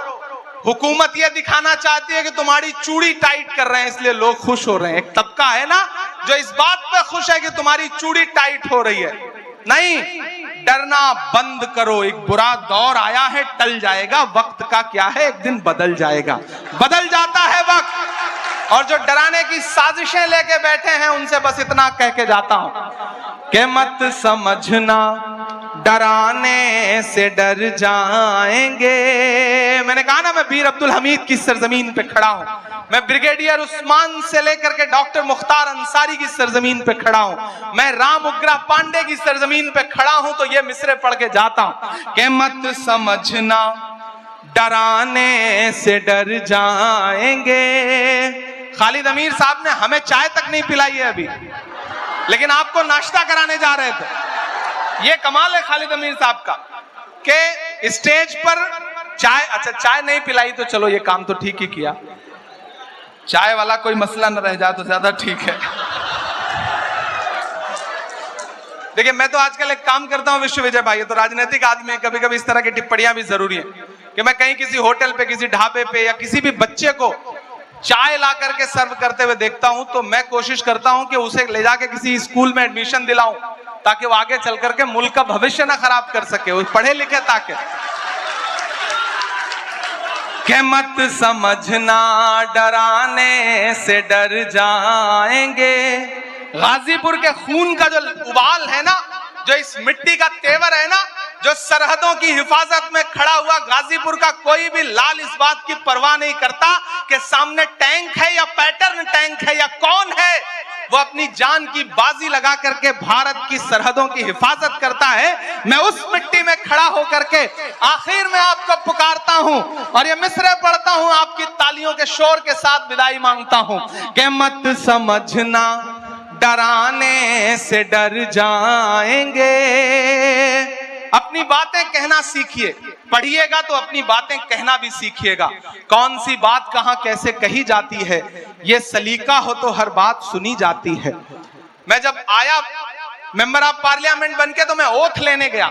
S1: हुकूमत यह दिखाना चाहती है कि तुम्हारी चूड़ी टाइट कर रहे हैं इसलिए लोग खुश हो रहे हैं। एक तबका है ना जो इस बात पे खुश है कि तुम्हारी चूड़ी टाइट हो रही है। नहीं, डरना बंद करो। एक बुरा दौर आया है, टल जाएगा। वक्त का क्या है, एक दिन बदल जाएगा, बदल जाता है वक्त। और जो डराने की साजिशें लेके बैठे हैं उनसे बस इतना कह के जाता हूं कि मत समझना डराने से डर जाएंगे। मैंने कहा ना, मैं वीर अब्दुल हमीद की सरजमीन पे खड़ा हूं। मैं ब्रिगेडियर उस्मान से लेकर के डॉक्टर मुख्तार अंसारी की सरजमीन पे खड़ा हूं। मैं राम उग्रा पांडे की सरजमीन पे खड़ा हूं। तो ये मिसरे पढ़ के जाता हूं कि मत समझना डराने से डर जाएंगे। खालिद अमीर साहब ने हमें चाय तक नहीं पिलाई है अभी, लेकिन आपको नाश्ता कराने जा रहे थे। ये कमाल है खालिद अमीर साहब का कि स्टेज पर चाय, अच्छा चाय नहीं पिलाई तो चलो ये काम तो ठीक ही किया, चाय वाला कोई मसला न रह जाए तो ज्यादा ठीक है। देखिए, मैं तो आजकल एक काम करता हूं विश्व विजय भाई, तो राजनीतिक आदमी है, कभी कभी इस तरह की टिप्पणियां भी जरूरी है कि मैं कहीं किसी होटल पे, किसी ढाबे पे या किसी भी बच्चे को चाय ला करके सर्व करते हुए देखता हूं तो मैं कोशिश करता हूं कि उसे ले जाके किसी स्कूल में एडमिशन दिलाऊं ताकि वो आगे चल करके मुल्क का भविष्य ना खराब कर सके, वो पढ़े लिखे ताकि। कि मत समझना डराने से डर जाएंगे। गाजीपुर के खून का जो उबाल है ना, जो इस मिट्टी का तेवर है ना, जो सरहदों की हिफाजत में खड़ा हुआ गाजीपुर का कोई भी लाल इस बात की परवाह नहीं करता कि सामने टैंक है या पैटर्न टैंक है या कौन है, वो अपनी जान की बाजी लगा करके भारत की सरहदों की हिफाजत करता है। मैं उस मिट्टी में खड़ा होकर के आखिर में आपको पुकारता हूं और ये मिसरे पढ़ता हूं, आपकी तालियों के शोर के साथ विदाई मांगता हूं कि मत समझना डराने से डर जाएंगे। अपनी बातें कहना सीखिए, पढ़िएगा तो अपनी बातें कहना भी सीखिएगा। कौन सी बात कहां कैसे कही जाती है, ये सलीका हो तो हर बात सुनी जाती है। मैं जब आया मेंबर ऑफ पार्लियामेंट बनके तो मैं ओथ लेने गया,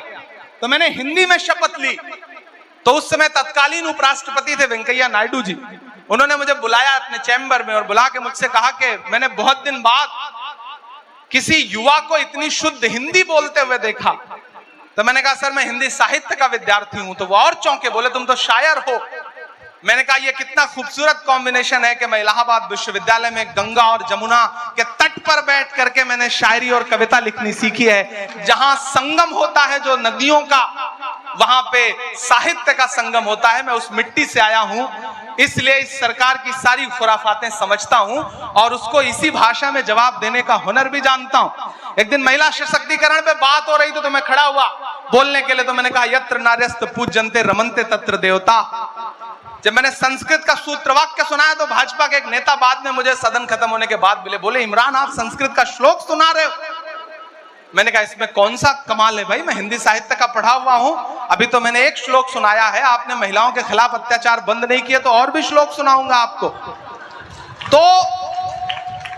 S1: तो मैंने हिंदी में शपथ ली। तो उस समय तत्कालीन उपराष्ट्रपति थे वेंकैया नायडू जी। उन्होंने मुझे बुलाया अपने चैम्बर में और बुला के मुझसे कहा कि मैंने बहुत दिन बाद किसी युवा को इतनी शुद्ध हिंदी बोलते हुए देखा। तो मैंने कहा सर मैं हिंदी साहित्य का विद्यार्थी हूं। तो वो और चौंके, बोले तुम तो शायर हो। मैंने कहा ये कितना खूबसूरत कॉम्बिनेशन है कि मैं इलाहाबाद विश्वविद्यालय में गंगा और जमुना के तट पर बैठ करके मैंने शायरी और कविता लिखनी सीखी है। जहां संगम होता है जो नदियों का, वहां पे साहित्य का संगम होता है। मैं उस मिट्टी से आया हूं, इसलिए इस सरकार की सारी खुराफातें समझता हूं और उसको इसी भाषा में जवाब देने का हुनर भी जानता हूं। एक दिन महिला सशक्तिकरण पे बात हो रही थी तो मैं खड़ा हुआ बोलने के लिए। तो मैंने कहा यत्र नार्यस्त पूज्यन्ते रमन्ते तत्र देवता। जब मैंने संस्कृत का सूत्र वाक्य सुनाया तो भाजपा के एक नेता बाद में मुझे सदन खत्म होने के बाद मिले, बोले इमरान आप संस्कृत का श्लोक सुना रहे हो। मैंने कहा इसमें कौन सा कमाल है भाई, मैं हिंदी साहित्य का पढ़ा हुआ हूं। अभी तो मैंने एक श्लोक सुनाया है, आपने महिलाओं के खिलाफ अत्याचार बंद नहीं किए तो और भी श्लोक सुनाऊंगा आपको। तो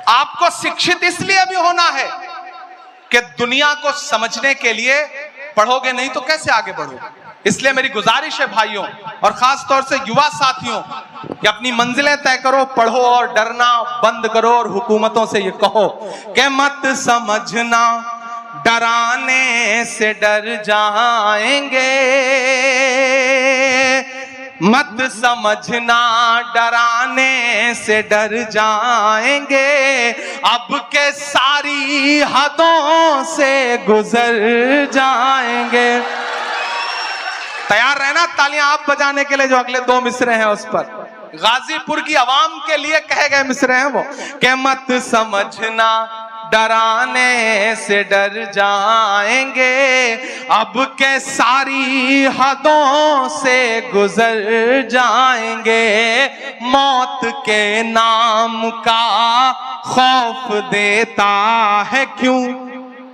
S1: आपको शिक्षित इसलिए भी होना है कि दुनिया को समझने के लिए पढ़ोगे नहीं तो कैसे आगे बढ़ोगे। इसलिए मेरी गुजारिश है भाइयों और खास तौर से युवा साथियों कि अपनी मंजिलें तय करो, पढ़ो और डरना बंद करो और हुकूमतों से ये कहो कि मत समझना डराने से डर जाएंगे, मत समझना डराने से डर जाएंगे, अब के सारी हदों से गुजर जाएंगे। तैयार रहना तालियां आप बजाने के लिए जो अगले 2 मिसरे हैं उस पर गाजीपुर की आवाम के लिए कहे गए मिसरे हैं वो कि मत समझना डराने से डर जाएंगे, अब के सारी हदों से गुजर जाएंगे, मौत के नाम का खौफ देता है क्यों।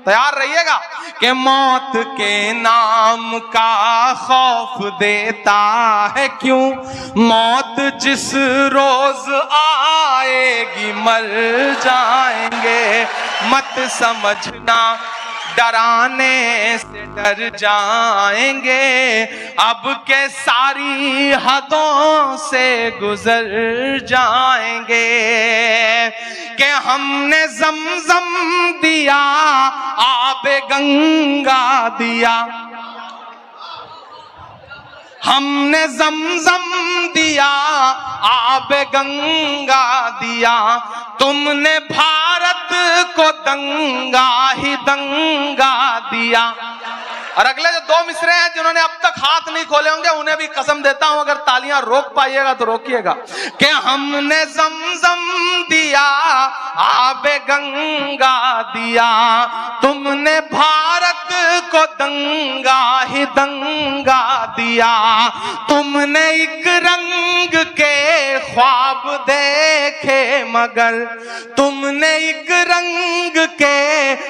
S1: तैयार रहिएगा कि मौत के नाम का खौफ देता है क्यों, मौत जिस रोज आएगी मर जाएंगे, मत समझना डराने से डर जाएंगे, अब के सारी हदों से गुजर जाएंगे, कि हमने जमजम दिया आबे गंगा दिया, हमने जमजम दिया आबे गंगा दिया, तुमने भारत को दंगा ही दंगा दिया। और अगले जो 2 मिसरे हैं जिन्होंने अब तक हाथ नहीं खोले होंगे उन्हें भी कसम देता हूं अगर तालियां रोक पाइएगा तो रोकिएगा कि हमने जमजम दिया आबे गंगा दिया, तुमने भारत को दंगा ही दंगा दिया, तुमने एक रंग के ख्वाब देखे मगर, तुमने एक रंग के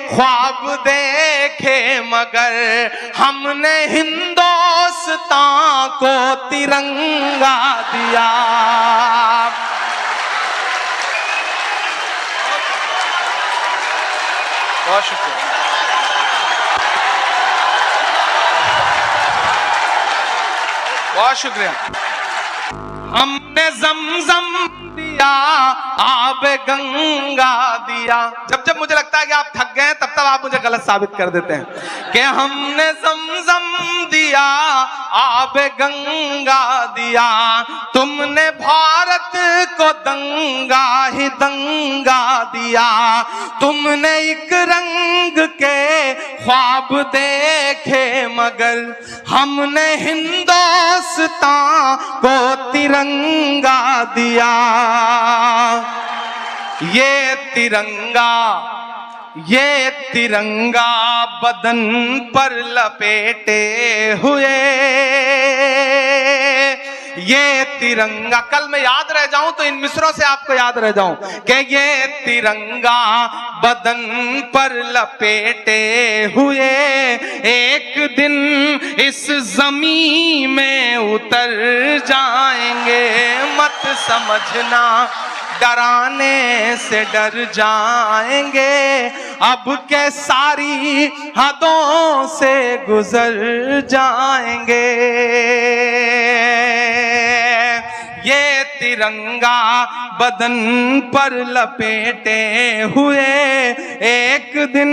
S1: ख्वाब देखे मगर, हमने हिंदुस्तान को तिरंगा दिया। बहुत शुक्रिया। बहुत शुक्रिया। हमने जमजम दिया आबे गंगा दिया। जब जब मुझे लगता है कि आप थक गए तब तब आप मुझे गलत साबित कर देते हैं कि हमने जमजम दिया आबे गंगा दिया, तुमने भारत को दंगा ही दंगा दिया, तुमने एक रंग के ख्वाब देखे मगर, हमने हिंदुस्तान को तिरंगा दिया। ये तिरंगा बदन पर लपेटे हुए, ये तिरंगा, कल मैं याद रह जाऊं तो इन मिसरों से आपको याद रह जाऊं कि ये तिरंगा बदन पर लपेटे हुए एक दिन इस जमीन में उतर जाएंगे, मत समझना डराने से डर जाएंगे, अब के सारी हदों से गुजर जाएंगे। ये तिरंगा बदन पर लपेटे हुए एक दिन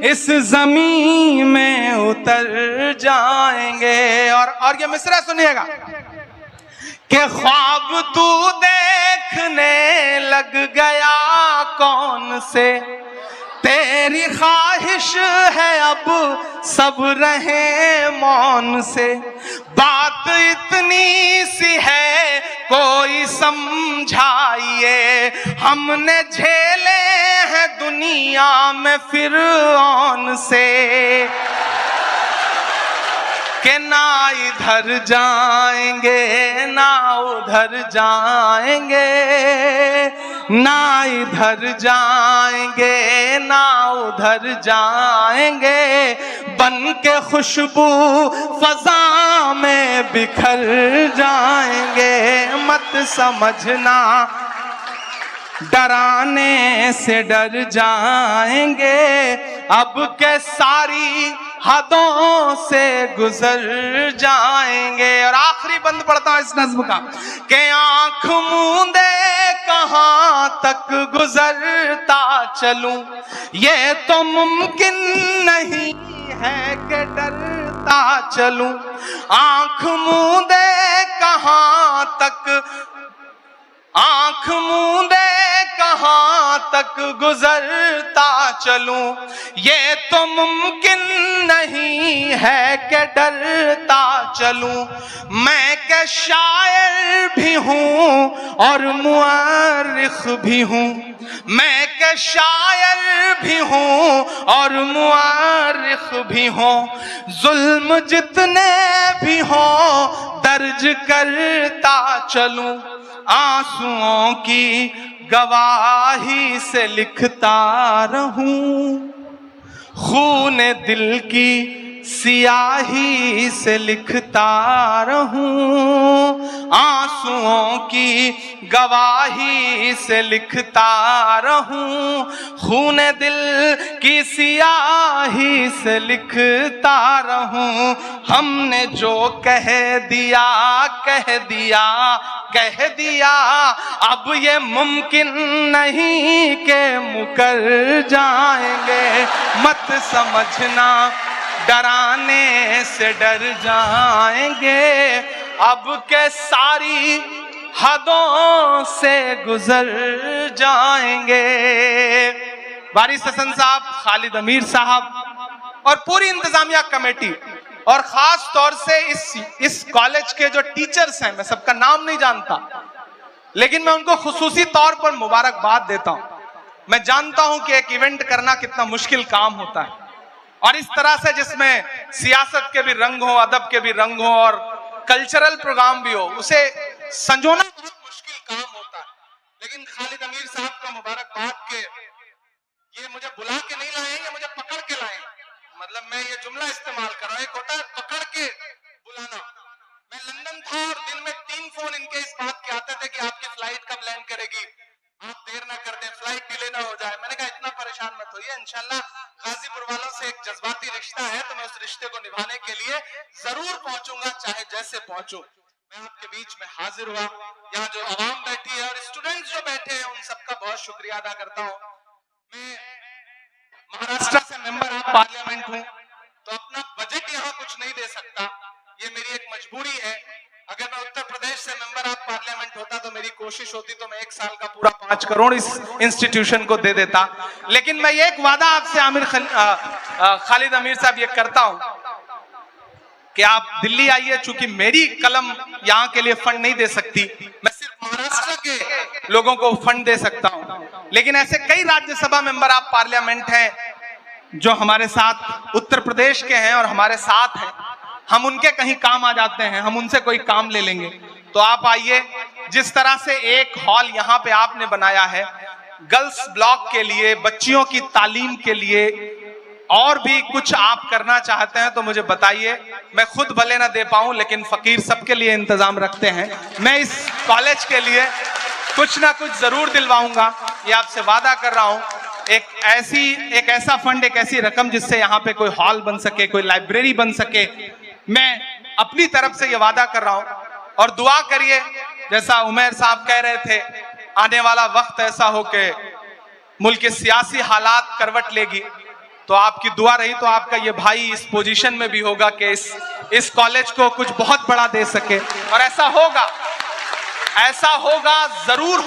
S1: इस जमीन में उतर जाएंगे। और ये मिसरा सुनिएगा कि ख्वाब तू देखने लग गया कौन से, तेरी ख्वाहिश है अब सब रहे मौन से, बात इतनी सी है कोई समझाइए, हमने झेले हैं दुनिया में फिरौन से, कि ना इधर जाएंगे ना उधर जाएंगे, ना इधर जाएंगे ना उधर जाएंगे, बन के खुशबू फजा में बिखर जाएंगे, मत समझना डराने से डर जाएंगे, अब के सारी हदों से गुजर जाएंगे। और आखिरी बंद पढ़ता हूं इस नज्म का कि आंख मूंदे कहां तक गुजरता चलूं, ये तो मुमकिन नहीं है कि डरता चलूं। आंख मूंदे कहां तक, आंख मूंदे कहां तक गुजरता चलूं, ये तो मुमकिन नहीं है कि डरता चलूं। मैं के शायर भी हूं और मुअर्रिख भी हूं, मैं के शायर भी हूं और मुअर्रिख भी हूं। जुल्म जितने भी हों दर्ज करता चलूं, आंसुओं की गवाही से लिखता रहूं, खून दिल की सियाही से लिखता रहूं, आंसुओं की गवाही से लिखता रहूं, खून दिल की सियाही से लिखता रहूं। हमने जो कह दिया कह दिया कह दिया, अब ये मुमकिन नहीं कि मुकर जाएंगे। मत समझना डराने से डर जाएंगे, अब के सारी हदों से गुजर जाएंगे। वारिस हसन साहब, खालिद अमीर साहब और पूरी इंतजामिया कमेटी और खास तौर से इस कॉलेज के जो टीचर्स हैं, मैं सबका नाम नहीं जानता, लेकिन मैं उनको खुसूसी तौर पर मुबारकबाद देता हूं। मैं जानता हूं कि एक इवेंट करना कितना मुश्किल काम होता है, और इस तरह से जिसमें सियासत के भी रंग हो, अदब के भी रंग हो और कल्चरल प्रोग्राम भी हो, उसे संजोना बहुत मुश्किल काम होता है। लेकिन खालिद अमीर साहब का मुबारकबाद के ये मुझे बुला के नहीं लाए, ये मुझे पकड़ के लाए। मतलब मैं ये जुमला इस्तेमाल कर रहा हूं, एक होता है पकड़ के बुलाना। मैं लंदन था और दिन में 3 फोन इनके इस बात के आते थे कि आपकी फ्लाइट कब लैंड करेगी, आप देर ना कर दें, फ्लाइट डिले ना हो जाए। मैंने कहा इतना परेशान मत होइए, इंशाल्लाह गाजीपुर वालों से एक जज्बाती रिश्ता है, तो मैं उस रिश्ते को निभाने के लिए जरूर पहुंचूंगा, चाहे जैसे पहुंचूं। मैं आपके बीच में हाजिर हुआ, यहाँ जो आवाम बैठी है और स्टूडेंट्स जो बैठे हैं, उन सबका बहुत शुक्रिया अदा करता हूँ। मैं महाराष्ट्र से मेंबर ऑफ पार्लियामेंट हूँ, तो अपना बजट यहाँ कुछ नहीं दे सकता, ये मेरी एक मजबूरी है। अगर मैं उत्तर प्रदेश से मेंबर ऑफ पार्लियामेंट होता तो मेरी कोशिश होती तो मैं 1 साल का पूरा 5 करोड़ इस इंस्टीट्यूशन को दे देता। लेकिन मैं ये एक वादा आपसे खालिद अमीर साहब ये करता हूं कि आप दिल्ली आइए, चूंकि मेरी कलम यहाँ के लिए फंड नहीं दे सकती, मैं सिर्फ महाराष्ट्र के लोगों को फंड दे सकता हूं। लेकिन ऐसे कई राज्यसभा मेंबर ऑफ पार्लियामेंट हैं जो हमारे साथ उत्तर प्रदेश के हैं और हमारे साथ हैं, हम उनके कहीं काम आ जाते हैं, हम उनसे कोई काम ले लेंगे। तो आप आइए, जिस तरह से एक हॉल यहाँ पे आपने बनाया है गर्ल्स ब्लॉक के लिए, बच्चियों की तालीम के लिए, और भी कुछ आप करना चाहते हैं तो मुझे बताइए। मैं खुद भले ना दे पाऊं, लेकिन फकीर सबके लिए इंतजाम रखते हैं। मैं इस कॉलेज के लिए कुछ ना कुछ जरूर दिलवाऊंगा, ये आपसे वादा कर रहा हूं। एक ऐसा फंड, एक ऐसी रकम जिससे यहाँ पे कोई हॉल बन सके, कोई लाइब्रेरी बन सके, मैं अपनी तरफ से ये वादा कर रहा हूं। और दुआ करिए, जैसा उमर साहब कह रहे थे, आने वाला वक्त ऐसा हो कि मुल्क के सियासी हालात करवट लेगी, तो आपकी दुआ रही तो आपका ये भाई इस पोजीशन में भी होगा कि इस कॉलेज को कुछ बहुत बड़ा दे सके। और ऐसा होगा, जरूर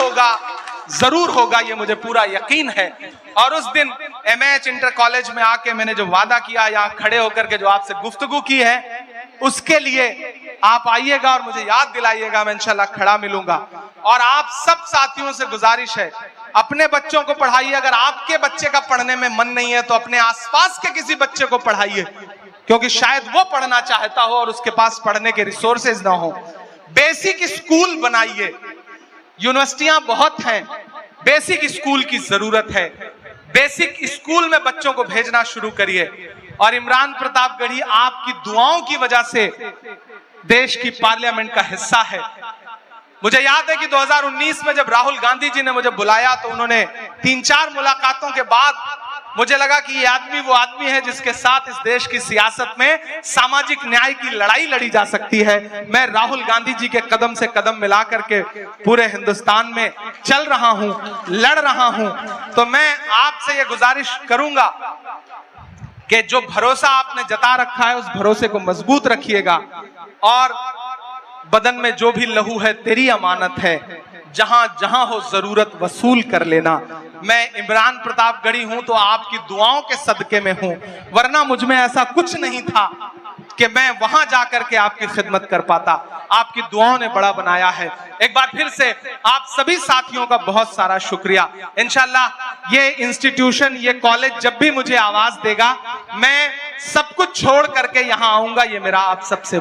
S1: होगा, ये मुझे पूरा यकीन है। और उस दिन एमएच इंटर कॉलेज में आके मैंने जो वादा किया, यहाँ खड़े होकर के जो आपसे गुफ्तगू की है, उसके लिए आप आइएगा और मुझे याद दिलाइएगा, मैं इंशाल्लाह खड़ा मिलूंगा। और आप सब साथियों से गुजारिश है, अपने बच्चों को पढ़ाइए। अगर आपके बच्चे का पढ़ने में मन नहीं है तो अपने आसपास के किसी बच्चे को पढ़ाइए, क्योंकि शायद वो पढ़ना चाहता हो और उसके पास पढ़ने के रिसोर्सेज ना हो। बेसिक स्कूल बनाइए, यूनिवर्सिटियां बहुत हैं, बेसिक स्कूल की जरूरत है। बेसिक स्कूल में बच्चों को भेजना शुरू करिए। और इमरान प्रतापगढ़ी आपकी दुआओं की वजह से देश की पार्लियामेंट का हिस्सा है। मुझे याद है कि 2019 में जब राहुल गांधी जी ने मुझे बुलाया तो उन्होंने 3-4 मुलाकातों के बाद मुझे लगा कि ये आदमी वो आदमी है जिसके साथ इस देश की सियासत में सामाजिक न्याय की लड़ाई लड़ी जा सकती है। मैं राहुल गांधी जी के कदम से कदम मिला करके पूरे हिंदुस्तान में चल रहा हूं, लड़ रहा हूं। तो मैं आपसे ये गुजारिश करूंगा कि जो भरोसा आपने जता रखा है उस भरोसे को मजबूत रखिएगा, और बदन में जो भी लहू है तेरी अमानत है, जहां जहां हो जरूरत वसूल कर लेना। मैं इमरान प्रतापगढ़ी हूं तो आपकी दुआओं के सदके में हूं, वरना मुझ में ऐसा कुछ नहीं था कि मैं वहां जाकर के आपकी खिदमत कर पाता। आपकी दुआओं ने बड़ा बनाया है। एक बार फिर से आप सभी साथियों का बहुत सारा शुक्रिया। इंशाल्लाह ये इंस्टीट्यूशन, ये कॉलेज जब भी मुझे आवाज देगा मैं सब कुछ छोड़ करके यहां आऊंगा, ये मेरा आप सबसे